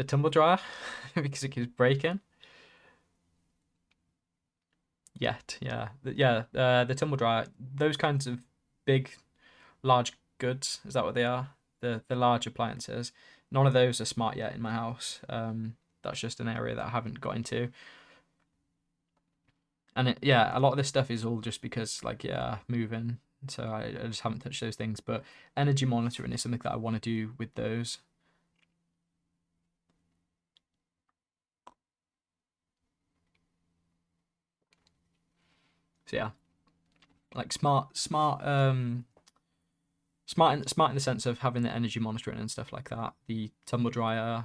tumble dryer because it keeps breaking. Yet, yeah, the tumble dryer. Those kinds of big, large goods. Is that what they are? The large appliances. None of those are smart yet in my house. That's just an area that I haven't got into. And yeah, a lot of this stuff is all just because like yeah, moving. So I just haven't touched those things. But energy monitoring is something that I want to do with those. So yeah, like smart in the sense of having the energy monitoring and stuff like that. The tumble dryer,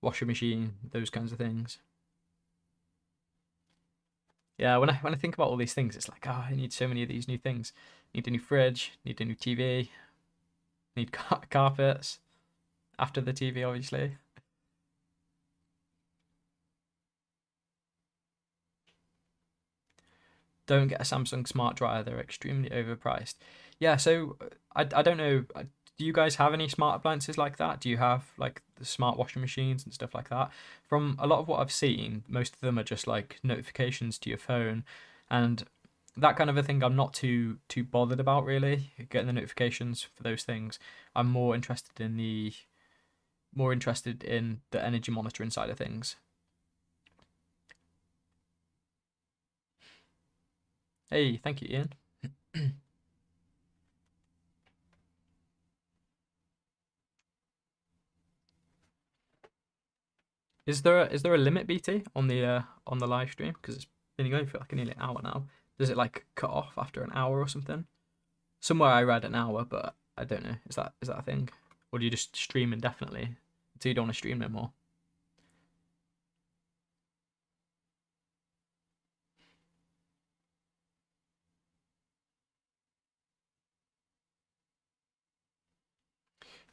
washing machine, those kinds of things. Yeah, when I think about all these things, it's like, oh, I need so many of these new things. Need a new fridge, need a new TV, need carpets after the TV, obviously. Don't get a Samsung smart dryer. They're extremely overpriced. Yeah, so I don't know. Do you guys have any smart appliances like that? Do you have like the smart washing machines and stuff like that? From a lot of what I've seen, most of them are just like notifications to your phone, and that kind of a thing I'm not too bothered about really. Getting the notifications for those things. I'm more interested in the energy monitoring side of things. Hey, thank you, Ian. Is there a limit, BT, on the live stream? Because it's been going for like nearly an hour now. Does it like cut off after an hour or something? Somewhere I read an hour, but I don't know. Is that a thing, or do you just stream indefinitely until you don't want to stream no more?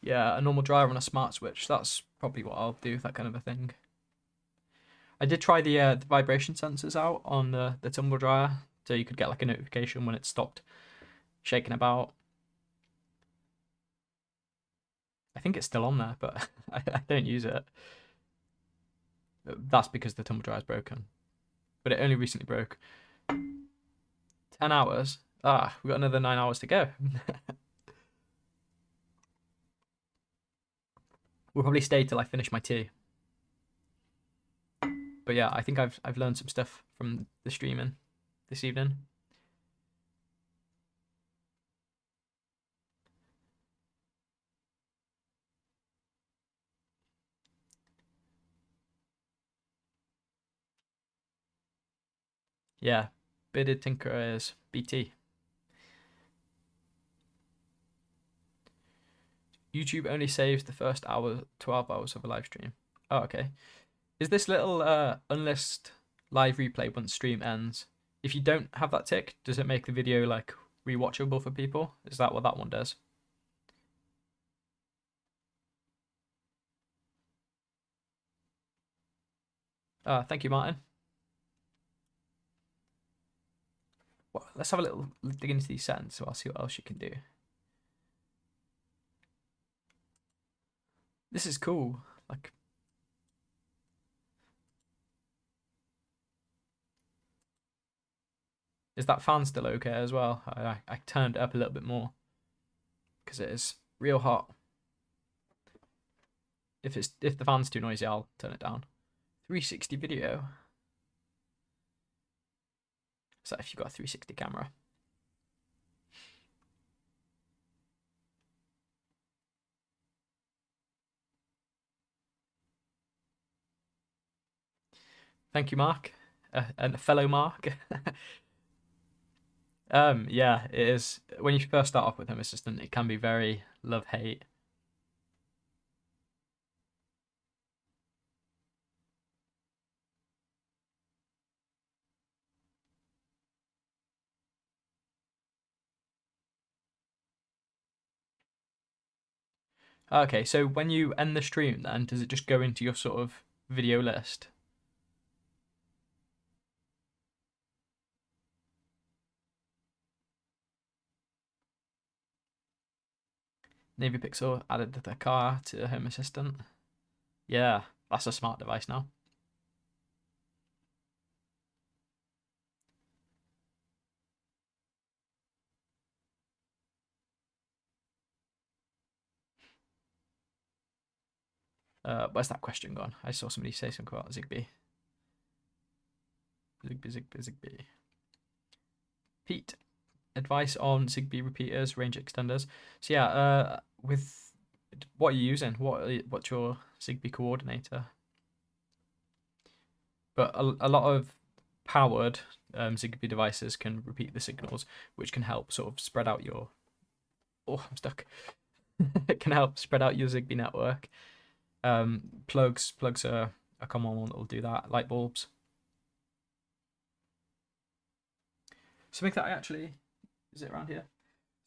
Yeah, a normal dryer on a smart switch. That's probably what I'll do. That kind of a thing. I did try the vibration sensors out on the tumble dryer, so you could get like a notification when it stopped shaking about. I think it's still on there, but I don't use it. That's because the tumble dryer is broken, but it only recently broke. 10 hours. Ah, we've got another 9 hours to go. We'll probably stay till I finish my tea. But yeah, I think I've learned some stuff from the streaming this evening. Yeah, bearded tinker is BT. YouTube only saves the first hour, 12 hours of a live stream. Oh, okay. Is this little unlist live replay once stream ends? If you don't have that tick, does it make the video like rewatchable for people? Is that what that one does? Thank you, Martin. Well, let's have a little dig into these settings so I'll see what else you can do. This is cool. Like, is that fan still okay as well? I turned it up a little bit more because it is real hot. If the fan's too noisy, I'll turn it down. 360 video. Is that if you've got a 360 camera? Thank you, Mark, and fellow Mark. Yeah, it is. When you first start off with HomeAssistant, it can be very love-hate. Okay, so when you end the stream, then does it just go into your sort of video list? Navy Pixel added the car to HomeAssistant. Yeah, that's a smart device now. Where's that question gone? I saw somebody say something about Zigbee. Zigbee. Pete, advice on Zigbee repeaters, range extenders. So yeah, with what are you using? What's your Zigbee coordinator? But a lot of powered Zigbee devices can repeat the signals, which can help sort of spread out your. Oh, I'm stuck. It can help spread out your Zigbee network. Plugs are a common one that will do that. Light bulbs. Something that I actually is it around here?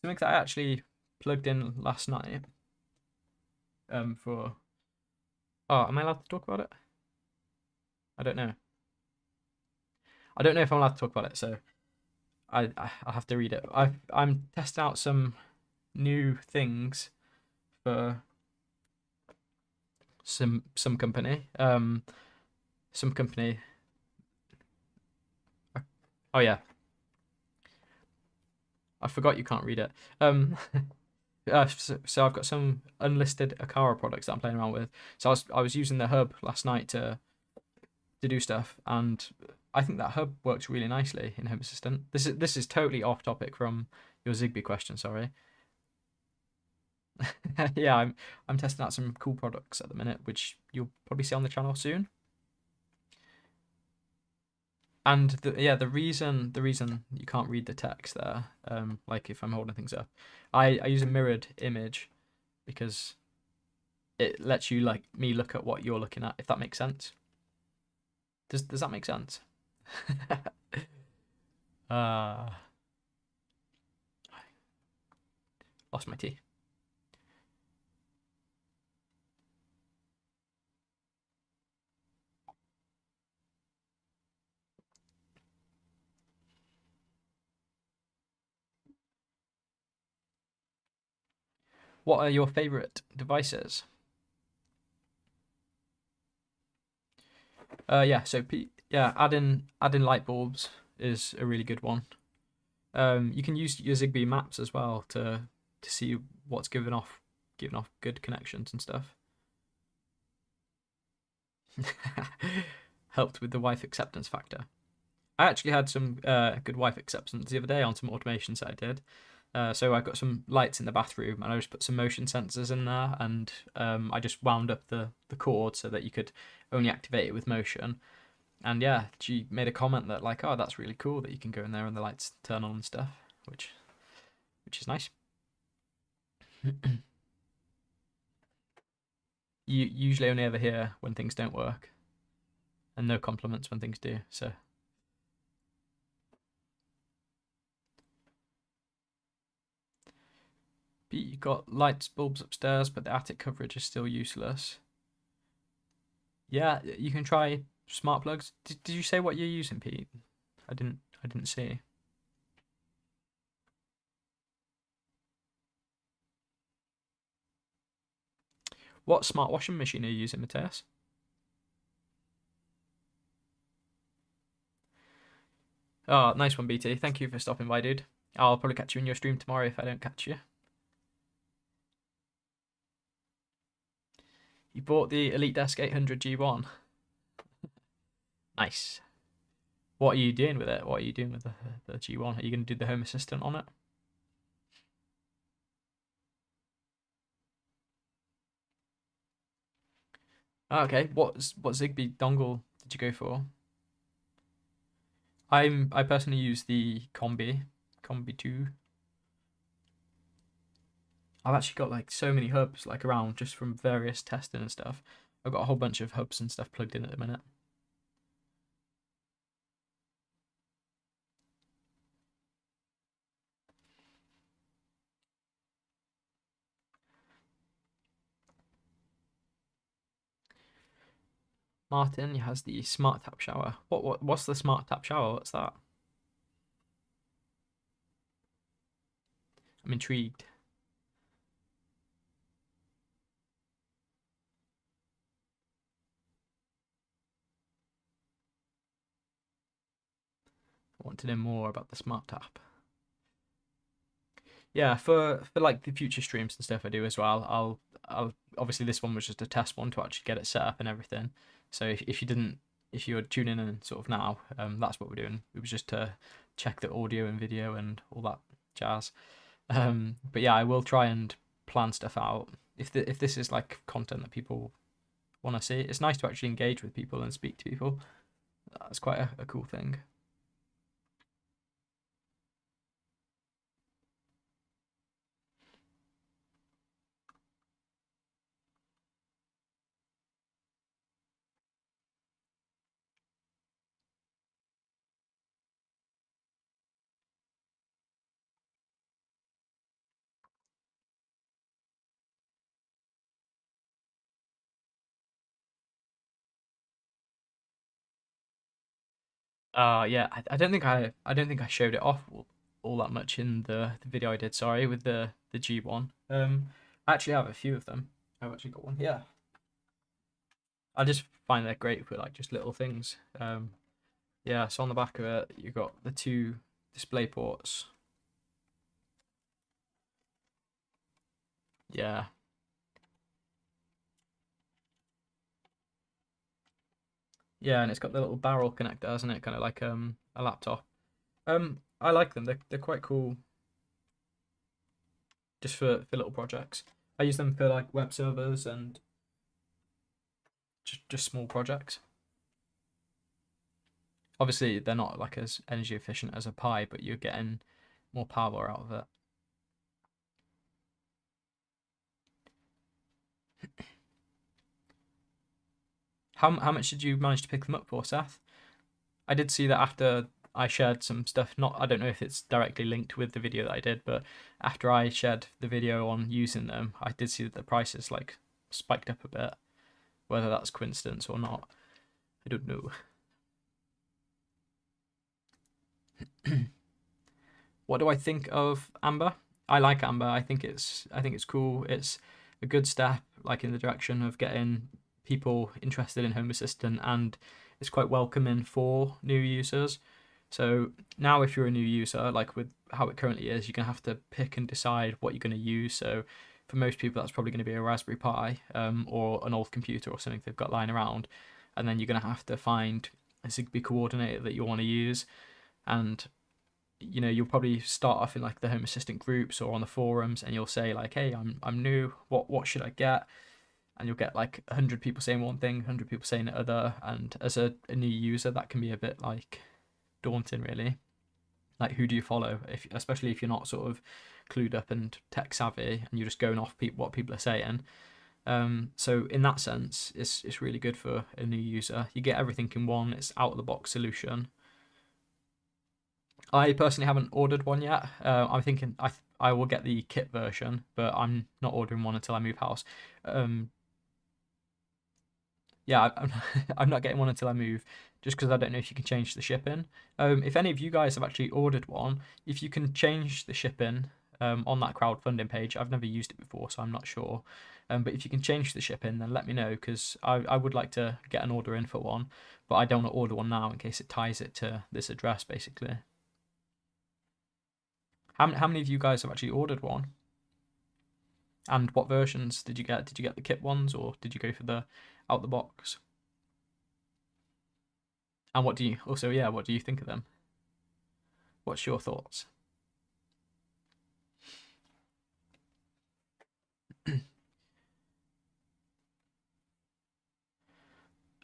Something that I actually plugged in last night. For am I allowed to talk about it? I don't know. I don't know if I'm allowed to talk about it. So I'll have to read it. I'm testing out some new things for some company. Some company. Oh yeah, I forgot you can't read it. So I've got some unlisted Akara products that I'm playing around with. So I was using the hub last night to do stuff, and I think that hub works really nicely in Home Assistant. This is totally off topic from your Zigbee question. Sorry. Yeah, I'm testing out some cool products at the minute, which you'll probably see on the channel soon. And the reason you can't read the text there, like if I'm holding things up, I use a mirrored image because it lets you like me look at what you're looking at, if that makes sense. Does that make sense? uh Lost my tea. What are your favorite devices? Yeah, so yeah, adding light bulbs is a really good one. You can use your Zigbee maps as well to see what's giving off good connections and stuff. Helped with the wife acceptance factor. I actually had some good wife acceptance the other day on some automations that I did. So I got some lights in the bathroom, and I just put some motion sensors in there, and I just wound up the cord so that you could only activate it with motion. And yeah, she made a comment that like, oh, that's really cool that you can go in there and the lights turn on and stuff, which is nice. You usually only ever hear when things don't work, and no compliments when things do. So you got lights, bulbs upstairs, but the attic coverage is still useless. Yeah, you can try smart plugs. Did you say what you're using, Pete? I didn't see. What smart washing machine are you using, Mateus? Oh, nice one, BT. Thank you for stopping by, dude. I'll probably catch you in your stream tomorrow if I don't catch you. You bought the Elite Desk 800 G1. Nice. What are you doing with it? What are you doing with the G1? Are you going to do the Home Assistant on it? Oh, okay. What Zigbee dongle did you go for? I personally use the Combi 2. I've actually got like so many hubs like around just from various testing and stuff. I've got a whole bunch of hubs and stuff plugged in at the minute. Martin has the smart tap shower. What's the smart tap shower? What's that? I'm intrigued. I want to know more about the smart tap. Yeah, for like the future streams and stuff I do as well. I'll obviously this one was just a test one to actually get it set up and everything. So if you were tuning in sort of now, that's what we're doing. It was just to check the audio and video and all that jazz. But yeah, I will try and plan stuff out. If this is like content that people want to see, it's nice to actually engage with people and speak to people. That's quite a cool thing. Yeah, I don't think I showed it off all that much in the video I did. Sorry, with the G1. I actually have a few of them. I've actually got one here. I just find they're great for like just little things. Yeah. So on the back of it, you got the two display ports. Yeah. Yeah, and it's got the little barrel connector, hasn't it? Kind of like a laptop. I like them. They're quite cool, just for little projects. I use them for like web servers and just small projects. Obviously, they're not like as energy efficient as a Pi, but you're getting more power out of it. How much did you manage to pick them up for, Seth? I did see that after I shared some stuff. Not I don't know if it's directly linked with the video that I did, but after I shared the video on using them, I did see that the prices like spiked up a bit. Whether that's coincidence or not, I don't know. What do I think of Amber? I like Amber. I think it's cool. It's a good step like in the direction of getting people interested in Home Assistant, and it's quite welcoming for new users. So now if you're a new user, like with how it currently is, you're gonna have to pick and decide what you're gonna use. So for most people that's probably gonna be a Raspberry Pi, or an old computer or something they've got lying around, and then you're gonna have to find a Zigbee coordinator that you want to use, and you'll probably start off in like the Home Assistant groups or on the forums, and you'll say like, "Hey, I'm new. What should I get?" And you'll get like 100 people saying one thing, 100 people saying the other, and as a new user, that can be a bit like daunting, really. Like, who do you follow? Especially if you're not sort of clued up and tech savvy, and you're just going off what people are saying. So in that sense, it's really good for a new user. You get everything in one. It's out of the box solution. I personally haven't ordered one yet. I'm thinking I will get the kit version, but I'm not ordering one until I move house. Um, yeah, I'm not getting one until I move, just because I don't know if you can change the shipping. If any of you guys have actually ordered one, if you can change the shipping on that crowdfunding page, I've never used it before, so I'm not sure. But if you can change the shipping, then let me know, because I would like to get an order in for one, but I don't want to order one now in case it ties it to this address, basically. How many of you guys have actually ordered one? And what versions did you get? Did you get the kit ones, or did you go for the out the box? And what do you also, yeah, what do you think of them? What's your thoughts?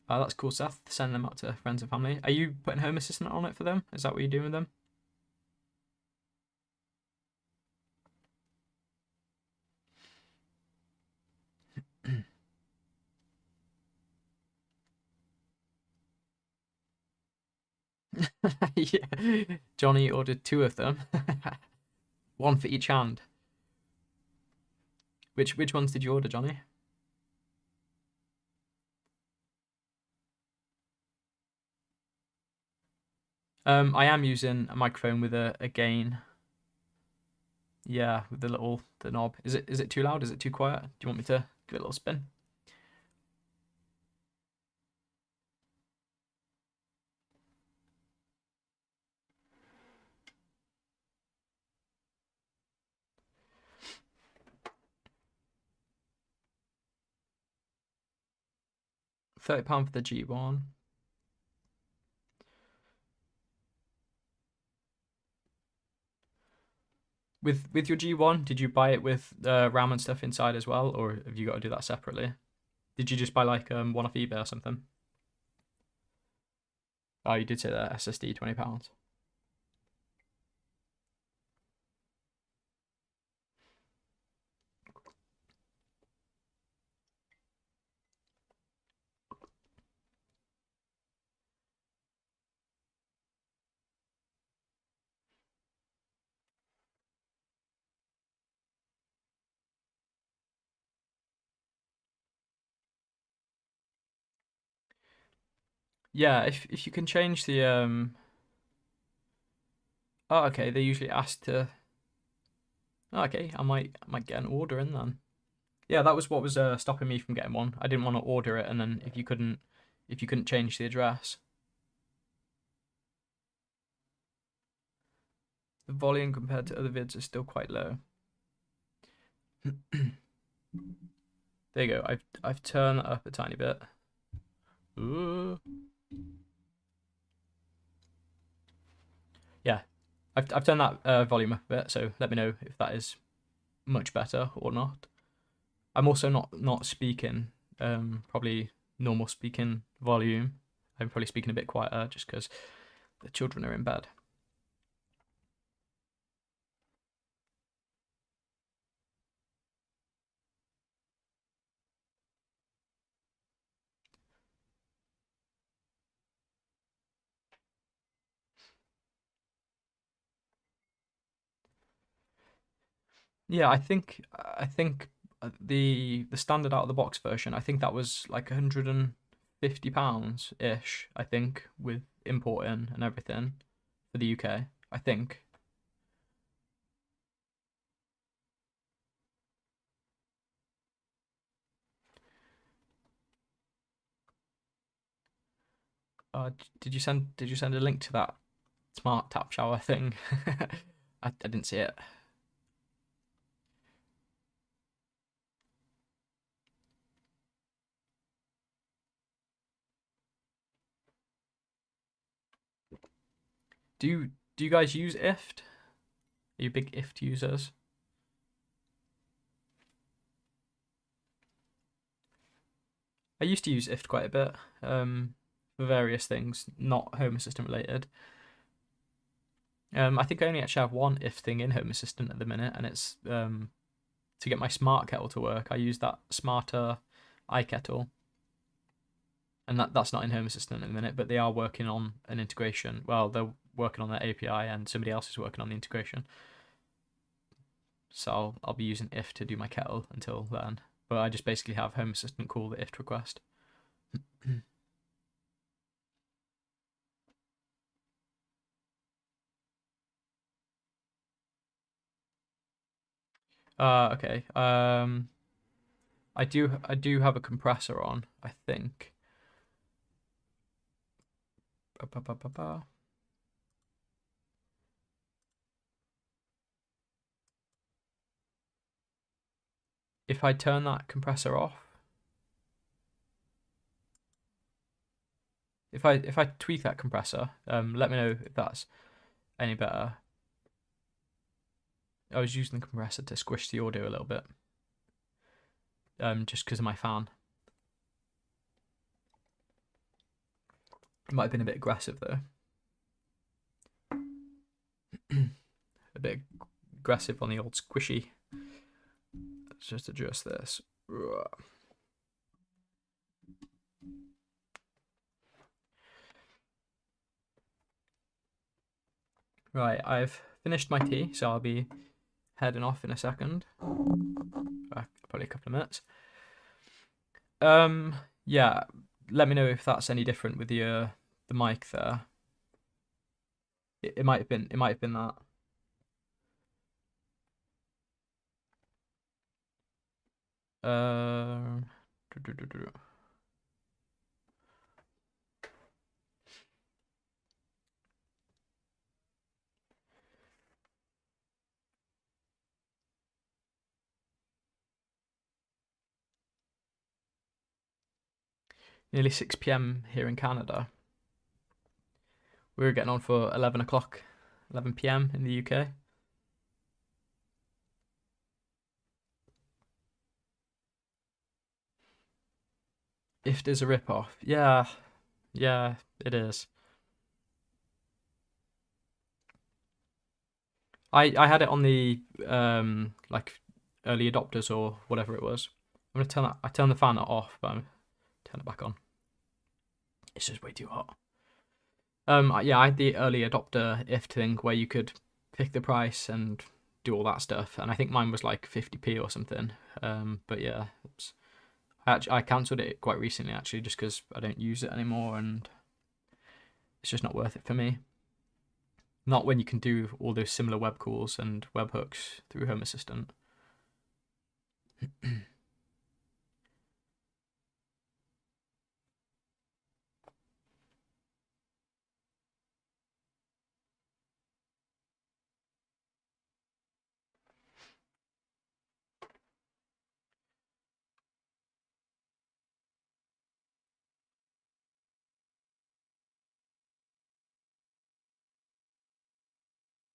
That's cool, Seth. Send them out to friends and family. Are you putting Home Assistant on it for them? Is that what you're doing with them? Yeah. Johnny ordered two of them, one for each hand. Which ones did you order, Johnny? I am using a microphone with a gain. Yeah, with the knob. Is it too loud? Is it too quiet? Do you want me to give it a little spin? 30 pound for the G1. With your G1, did you buy it with RAM and stuff inside as well, or have you got to do that separately? Did you just buy like one off eBay or something? Oh, you did say that SSD £20. Yeah, if you can change the Oh, okay. They usually ask to. Oh, okay, I might get an order in then. Yeah, that was what was stopping me from getting one. I didn't want to order it, and then if you couldn't change the address, the volume compared to other vids is still quite low. There you go. I've turned that up a tiny bit. Ooh. Yeah, I've turned that volume up a bit. So let me know if that is much better or not. I'm also not speaking probably normal speaking volume. I'm probably speaking a bit quieter just because the children are in bed. Yeah, I think the standard out of the box version, I think that was like £150 ish, I think, with importing and everything for the UK. I think. Did you send a link to that smart tap shower thing? I didn't see it. Do you guys use IFT? Are you big IFT users? I used to use IFT quite a bit, for various things, not Home Assistant related. I think I only actually have one IFT thing in Home Assistant at the minute, and it's to get my smart kettle to work. I use that smarter iKettle, and that's not in Home Assistant at the minute, but they are working on an integration. Well, they're working on that API, and somebody else is working on the integration. So I'll be using IFT to do my kettle until then. But I just basically have Home Assistant call the IFT request. Okay. I do have a compressor on, I think. Ba-ba-ba-ba-ba. If I turn that compressor off, if I tweak that compressor, let me know if that's any better. I was using the compressor to squish the audio a little bit, just because of my fan. It might have been a bit aggressive though. A bit aggressive on the old squishy. Let's just adjust this. Right, I've finished my tea, so I'll be heading off in a second. Probably a couple of minutes. Yeah, let me know if that's any different with the mic there. It might have been that. Uh, Nearly 6 p.m. here in Canada. We were getting on for 11 o'clock, 11 p.m. in the UK. If there's a rip-off, yeah, it is. I had it on the like early adopters or whatever it was. I'm gonna turn that. I turned the fan off, but I'm turn it back on. It's just way too hot. Yeah, I had the early adopter IFT thing where you could pick the price and do all that stuff, and I think mine was like 50p or something. But yeah, I cancelled it quite recently actually, just because I don't use it anymore, and it's just not worth it for me. Not when you can do all those similar web calls and webhooks through Home Assistant.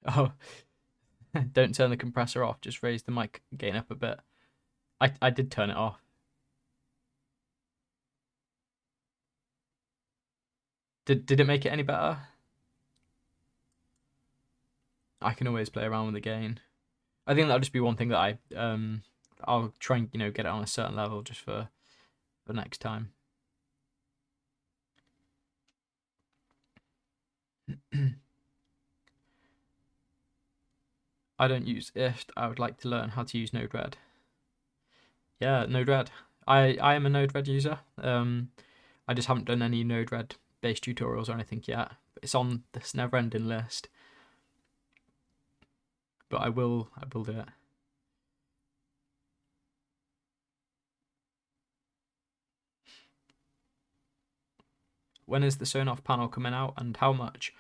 Oh, don't turn the compressor off. Just raise the mic gain up a bit. I did turn it off. Did it make it any better? I can always play around with the gain. I think that'll just be one thing that I'll try and get it on a certain level just for next time. I don't use IFT. I would like to learn how to use Node-RED. Yeah, Node-RED. I am a Node-RED user. I just haven't done any Node-RED based tutorials or anything yet. It's on this never-ending list, but I will do it. When is the Sonoff panel coming out and how much?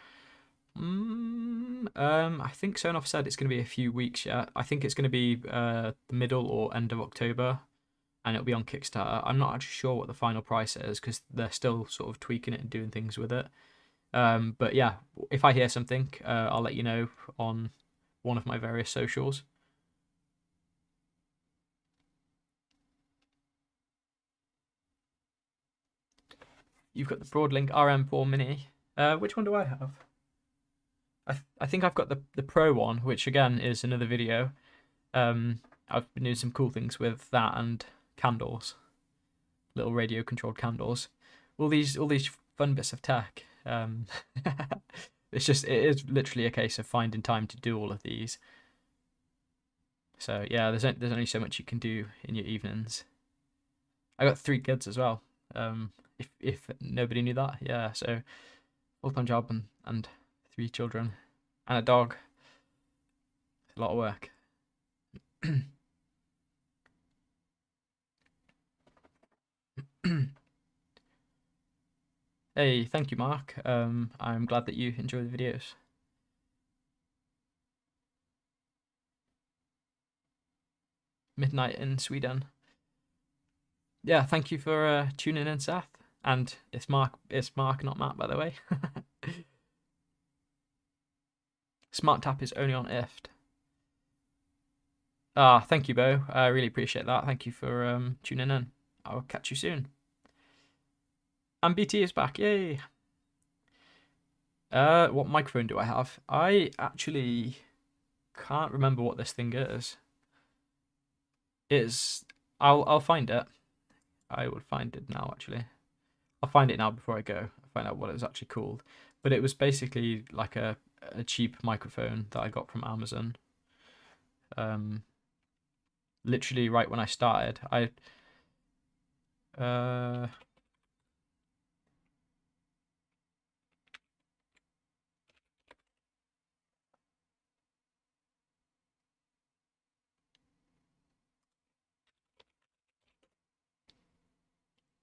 I think Sonoff said it's going to be a few weeks yet. I think it's going to be the middle or end of October, and it'll be on Kickstarter. I'm not actually sure what the final price is because they're still sort of tweaking it and doing things with it. But yeah, if I hear something, I'll let you know on one of my various socials. You've got the Broadlink RM4 Mini. Which one do I have? I think I've got the Pro one, which again is another video. I've been doing some cool things with that and candles, little radio controlled candles, all these fun bits of tech. It is literally a case of finding time to do all of these. So yeah, there's only so much you can do in your evenings. I got 3 kids as well. If nobody knew that, yeah. So full-time job and 3 children and a dog. It's a lot of work. Hey, thank you, Mark. I'm glad that you enjoy the videos. Midnight in Sweden. Yeah, thank you for tuning in, Seth. And it's Mark, not Matt, by the way. Smart Tap is only on IFT. Thank you, Bo. I really appreciate that. Thank you for tuning in. I'll catch you soon. And BT is back, yay! What microphone do I have? I actually can't remember what this thing is. I'll find it. I will find it now, actually. I'll find it now before I go. I'll find out what it was actually called. But it was basically like a cheap microphone that I got from Amazon. Literally right when I started.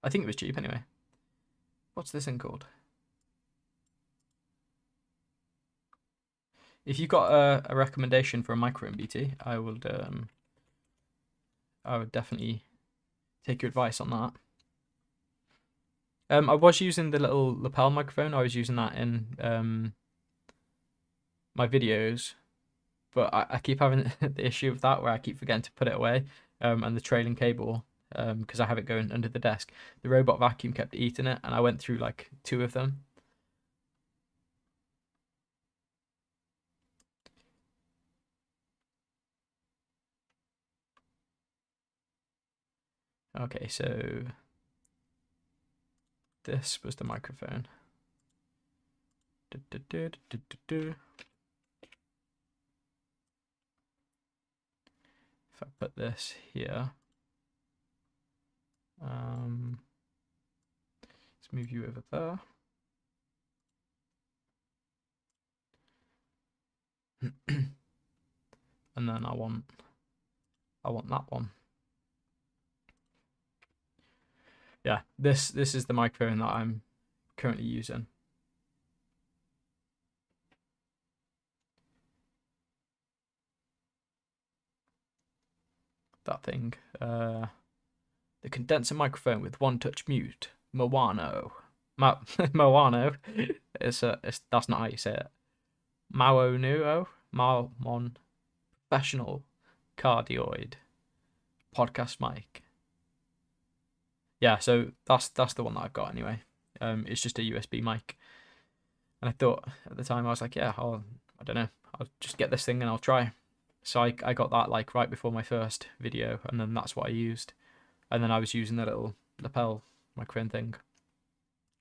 I think it was cheap anyway. What's this thing called? If you've got a recommendation for a microphone, BT, I would definitely take your advice on that. I was using the little lapel microphone. I was using that in my videos, but I keep having the issue of that where I keep forgetting to put it away, and the trailing cable, because I have it going under the desk. The robot vacuum kept eating it, and I went through like 2 of them. Okay, so this was the microphone. If I put this here, let's move you over there. And then I want that one. Yeah, this is the microphone that I'm currently using. That thing. The condenser microphone with one-touch mute. Moano. Moano. That's not how you say it. Maonuo. Mon. Professional cardioid podcast mic. Yeah, so that's the one that I've got anyway. It's just a USB mic, and I thought at the time I was like, yeah, I don't know, I'll just get this thing and I'll try. So I got that like right before my first video, and then that's what I used, and then I was using the little lapel microphone thing,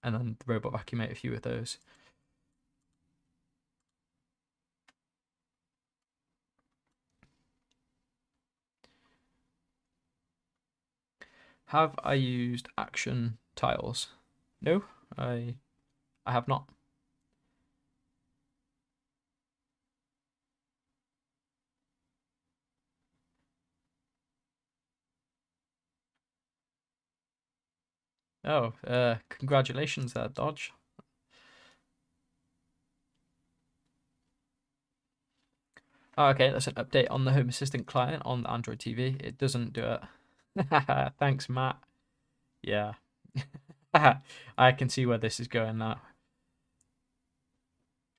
and then the robot vacuum made a few of those. Have I used action tiles? No, I have not. Oh, congratulations there, Dodge. Oh, okay, that's an update on the Home Assistant client on the Android TV. It doesn't do it. Thanks, Matt. Yeah. I can see where this is going now.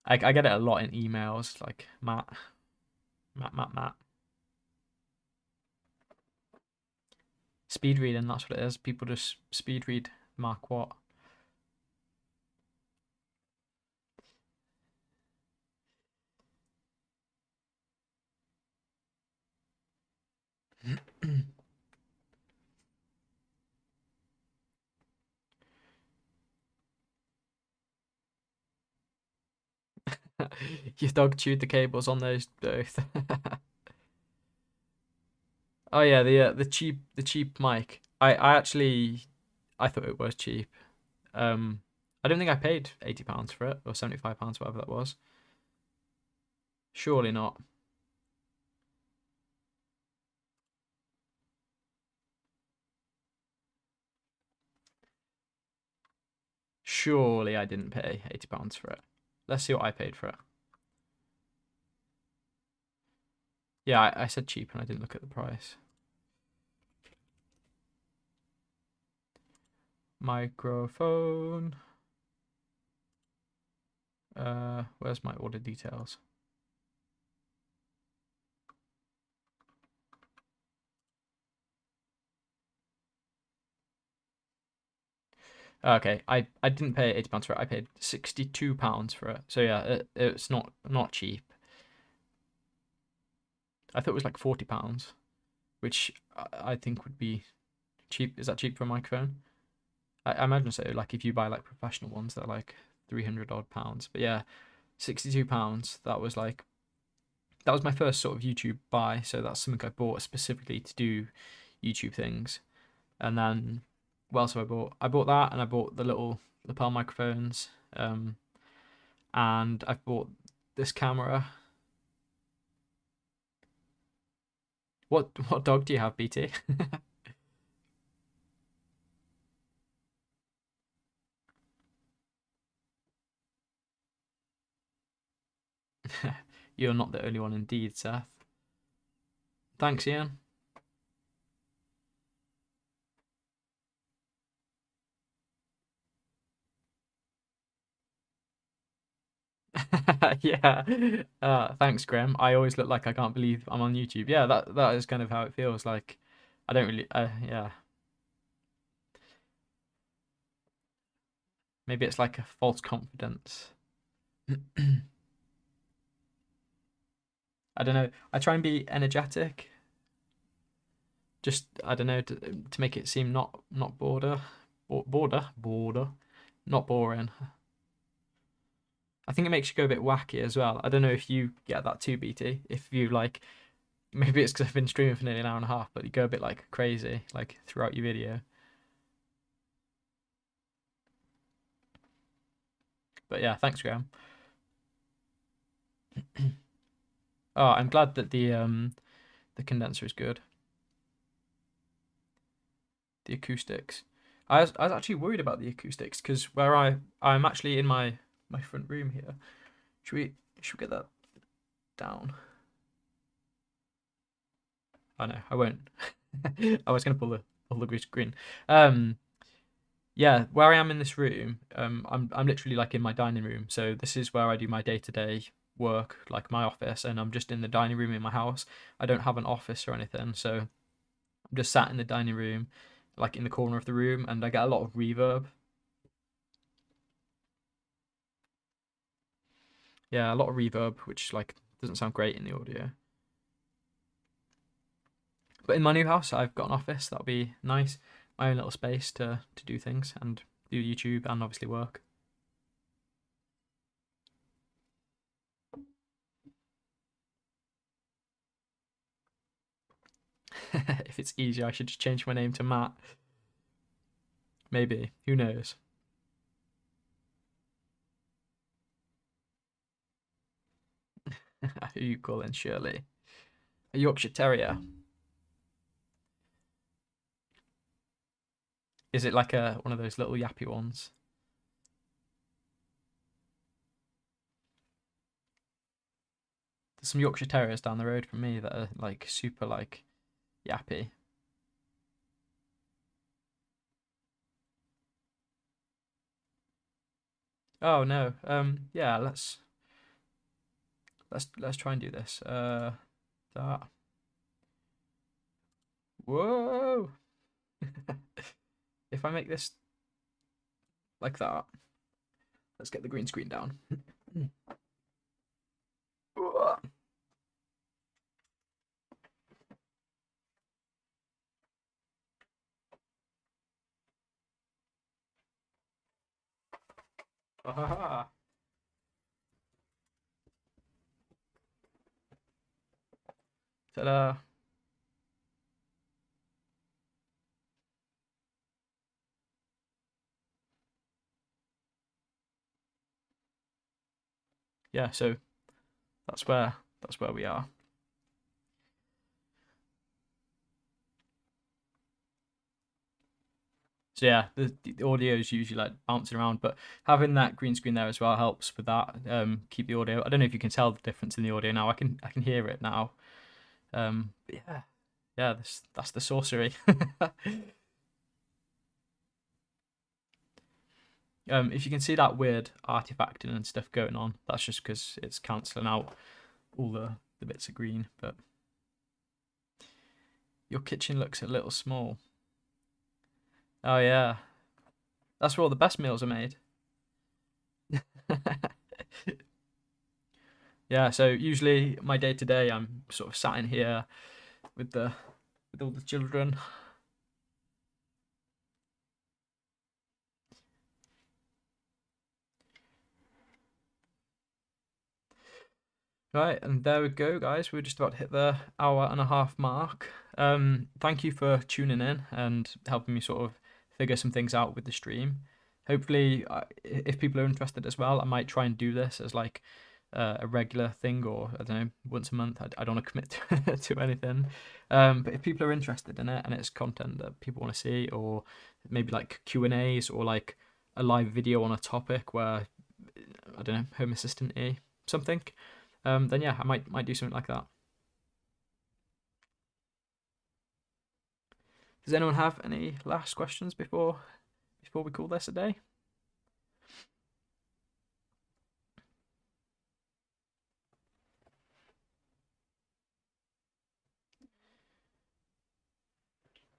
I get it a lot in emails, like Matt. Speed reading, that's what it is. People just speed read Mark Watt. Your dog chewed the cables on those both. Oh yeah, the cheap mic. I actually I thought it was cheap. I don't think I paid £80 for it or £75, whatever that was. Surely not. Surely I didn't pay £80 for it. Let's see what I paid for it. Yeah, I said cheap and I didn't look at the price. Microphone. Where's my order details? Okay, I didn't pay £80 for it. I paid £62 for it. So yeah, it's not cheap. I thought it was like £40, which I think would be cheap. Is that cheap for a microphone? I imagine so. Like if you buy like professional ones, they're like 300 odd pounds. But yeah, £62. That was my first sort of YouTube buy. So that's something I bought specifically to do YouTube things. And then what else have I bought? I bought that, and I bought the little lapel microphones. And I've bought this camera. What dog do you have, BT? You're not the only one indeed, Seth. Thanks, Ian. Yeah. Thanks, Graham. I always look like I can't believe I'm on YouTube. Yeah, that is kind of how it feels. Like I don't really. Yeah. Maybe it's like a false confidence. I don't know. I try and be energetic. Just I don't know to make it seem not border, not boring. I think it makes you go a bit wacky as well. I don't know if you get that too, BT. If you like, maybe it's because I've been streaming for nearly an hour and a half, but you go a bit like crazy like throughout your video. But yeah, thanks, Graham. Oh, I'm glad that the condenser is good. The acoustics. I was actually worried about the acoustics because where I'm actually in my front room here. Should we get that down? Oh no, I won't. I was gonna pull the green screen. Um, yeah, where I am in this room, I'm literally like in my dining room. So this is where I do my day-to-day work, like my office, and I'm just in the dining room in my house. I don't have an office or anything, so I'm just sat in the dining room, like in the corner of the room, and I get a lot of reverb. Yeah, a lot of reverb, which like doesn't sound great in the audio. But in my new house, I've got an office. That'll be nice. My own little space to do things and do YouTube and obviously work. If it's easier, I should just change my name to Matt. Maybe. Who knows? Who you calling Shirley? A Yorkshire Terrier. Is it like a one of those little yappy ones? There's some Yorkshire Terriers down the road from me that are like super like yappy. Oh no. Yeah, let's try and do this. That. Whoa. If I make this like that, let's get the green screen down. Ta-da. Yeah, so that's where we are. So yeah, the audio is usually like bouncing around, but having that green screen there as well helps with that. Keep the audio. I don't know if you can tell the difference in the audio now. I can hear it now. But yeah, that's the sorcery. If you can see that weird artifacting and stuff going on, that's just because it's cancelling out all the bits of green. But your kitchen looks a little small. Oh yeah, that's where all the best meals are made. Yeah, so usually my day to day, I'm sort of sat in here with the with all the children. Right, and there we go, guys. We're just about to hit the hour and a half mark. Thank you for tuning in and helping me sort of figure some things out with the stream. Hopefully, if people are interested as well, I might try and do this as like a regular thing, or I don't know, once a month. I don't want to commit to anything. But if people are interested in it and it's content that people want to see, or maybe like Q&As or like a live video on a topic where I don't know, Home Assistant something, then yeah, I might do something like that. Does anyone have any last questions before we call this a day?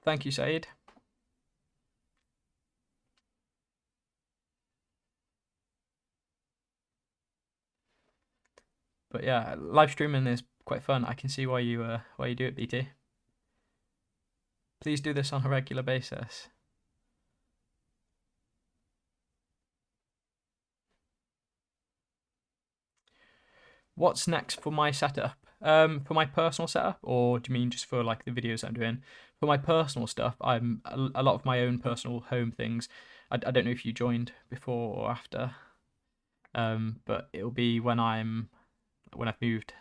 Thank you, Said. But yeah, live streaming is quite fun. I can see why you do it, BT. Please do this on a regular basis. What's next for my setup? For my personal setup, or do you mean just for like the videos I'm doing? For my personal stuff, I'm a lot of my own personal home things. I don't know if you joined before or after, but it'll be when I've moved.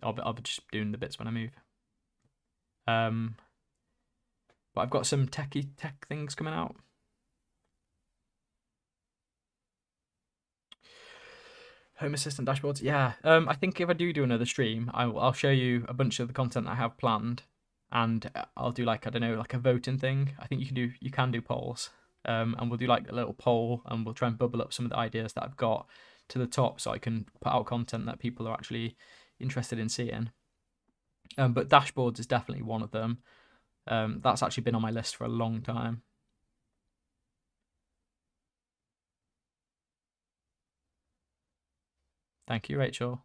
I'll be just doing the bits when I move. But I've got some tech things coming out. Home Assistant dashboards, yeah. I think if I do another stream, I'll show you a bunch of the content I have planned, and I'll do like, I don't know, like a voting thing. I think you can do polls, and we'll do like a little poll, and we'll try and bubble up some of the ideas that I've got to the top, so I can put out content that people are actually interested in seeing. But dashboards is definitely one of them. That's actually been on my list for a long time. Thank you, Rachel.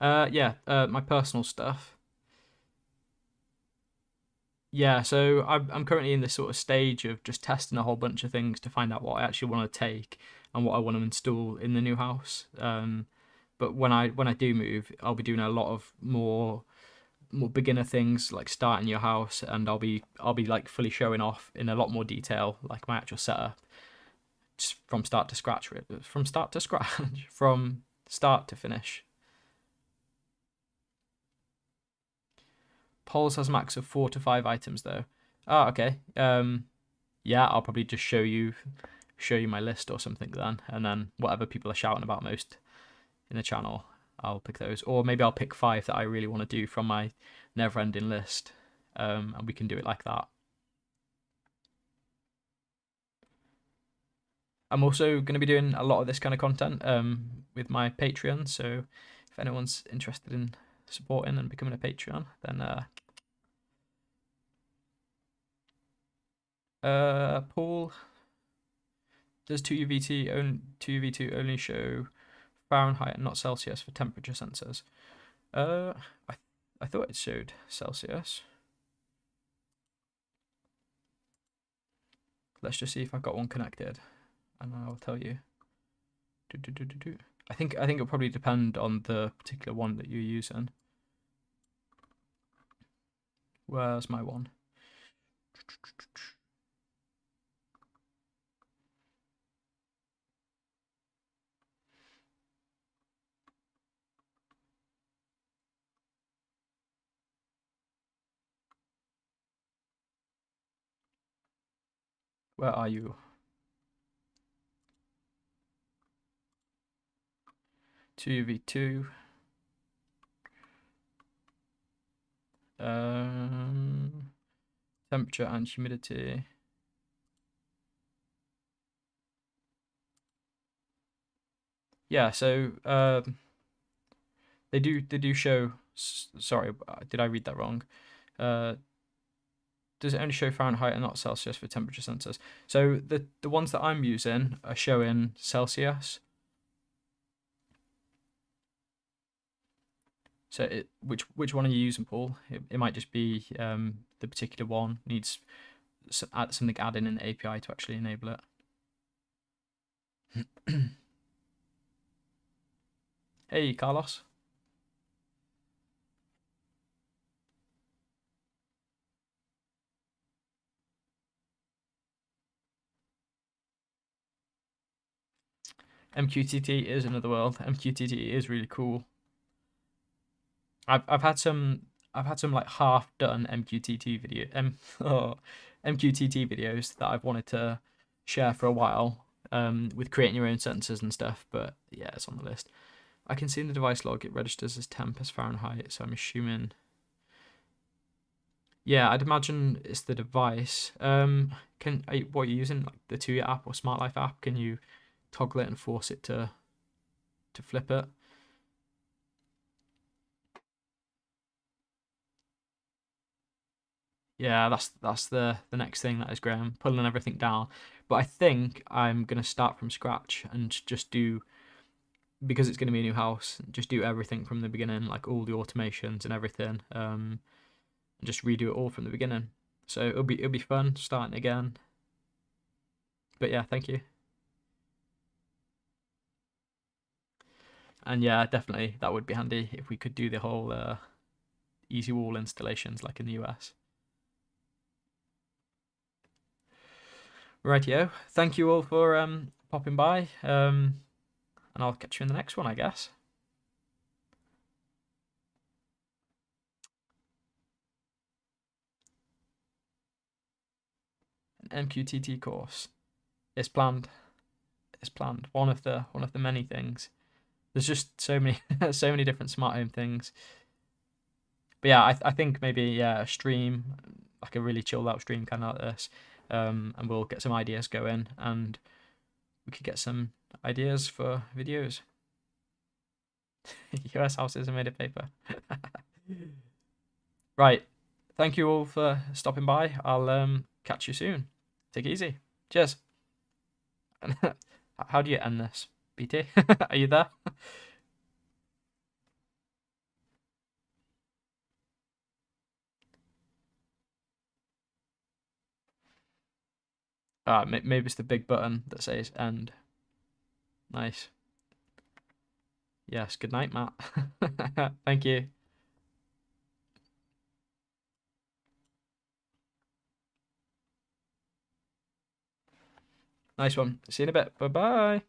Yeah, my personal stuff. Yeah, so I'm currently in this sort of stage of just testing a whole bunch of things to find out what I actually want to take and what I want to install in the new house. But when I do move, I'll be doing a lot of more beginner things like starting your house, and I'll be like fully showing off in a lot more detail like my actual setup, just from start to scratch, from start to scratch, from start to finish. Polls has max of 4 to 5 items though. Oh, okay. Yeah, I'll probably just show you my list or something then, and then whatever people are shouting about most in the channel, I'll pick those. Or maybe I'll pick 5 that I really want to do from my never-ending list, and we can do it like that. I'm also going to be doing a lot of this kind of content with my Patreon, so if anyone's interested in supporting and becoming a Patreon, then Paul, does 2UV2 only show Fahrenheit and not Celsius for temperature sensors? I thought it showed Celsius. Let's just see if I've got one connected, and I'll tell you. I think it'll probably depend on the particular one that you're using. Where's my one? Where are you? 2UV2. Temperature and humidity. Yeah, so they do show. Sorry, did I read that wrong? Does it only show Fahrenheit and not Celsius for temperature sensors? So the ones that I'm using are showing Celsius. So which one are you using, Paul? It might just be the particular one needs something added in the API to actually enable it. Hey, Carlos. MQTT is another world. MQTT is really cool. I've had some like half done MQTT videos that I've wanted to share for a while, with creating your own sensors and stuff. But yeah, it's on the list. I can see in the device log it registers as temp as Fahrenheit, so I'm assuming. Yeah, I'd imagine it's the device. What are you using? Like the Tuya app or Smart Life app? Can you toggle it and force it to flip it? Yeah, that's the next thing, that is, Graham, pulling everything down. But I think I'm gonna start from scratch and just do, because it's gonna be a new house, just do everything from the beginning, like all the automations and everything, and just redo it all from the beginning. So it'll be fun starting again. But yeah, thank you. And yeah, definitely that would be handy if we could do the whole easy wall installations like in the US. Rightio. Thank you all for popping by. And I'll catch you in the next one, I guess. An MQTT course. It's planned. It's planned. One of the many things. There's just so many so many different smart home things. But yeah, I think maybe yeah, a stream, like a really chilled out stream kind of like this. And we'll get some ideas going and we could get some ideas for videos. US houses are made of paper. Right. Thank you all for stopping by. I'll catch you soon. Take it easy. Cheers. How do you end this? BT? Are you there? Maybe it's the big button that says end. Nice. Yes, good night, Matt. Thank you. Nice one. See you in a bit. Bye bye.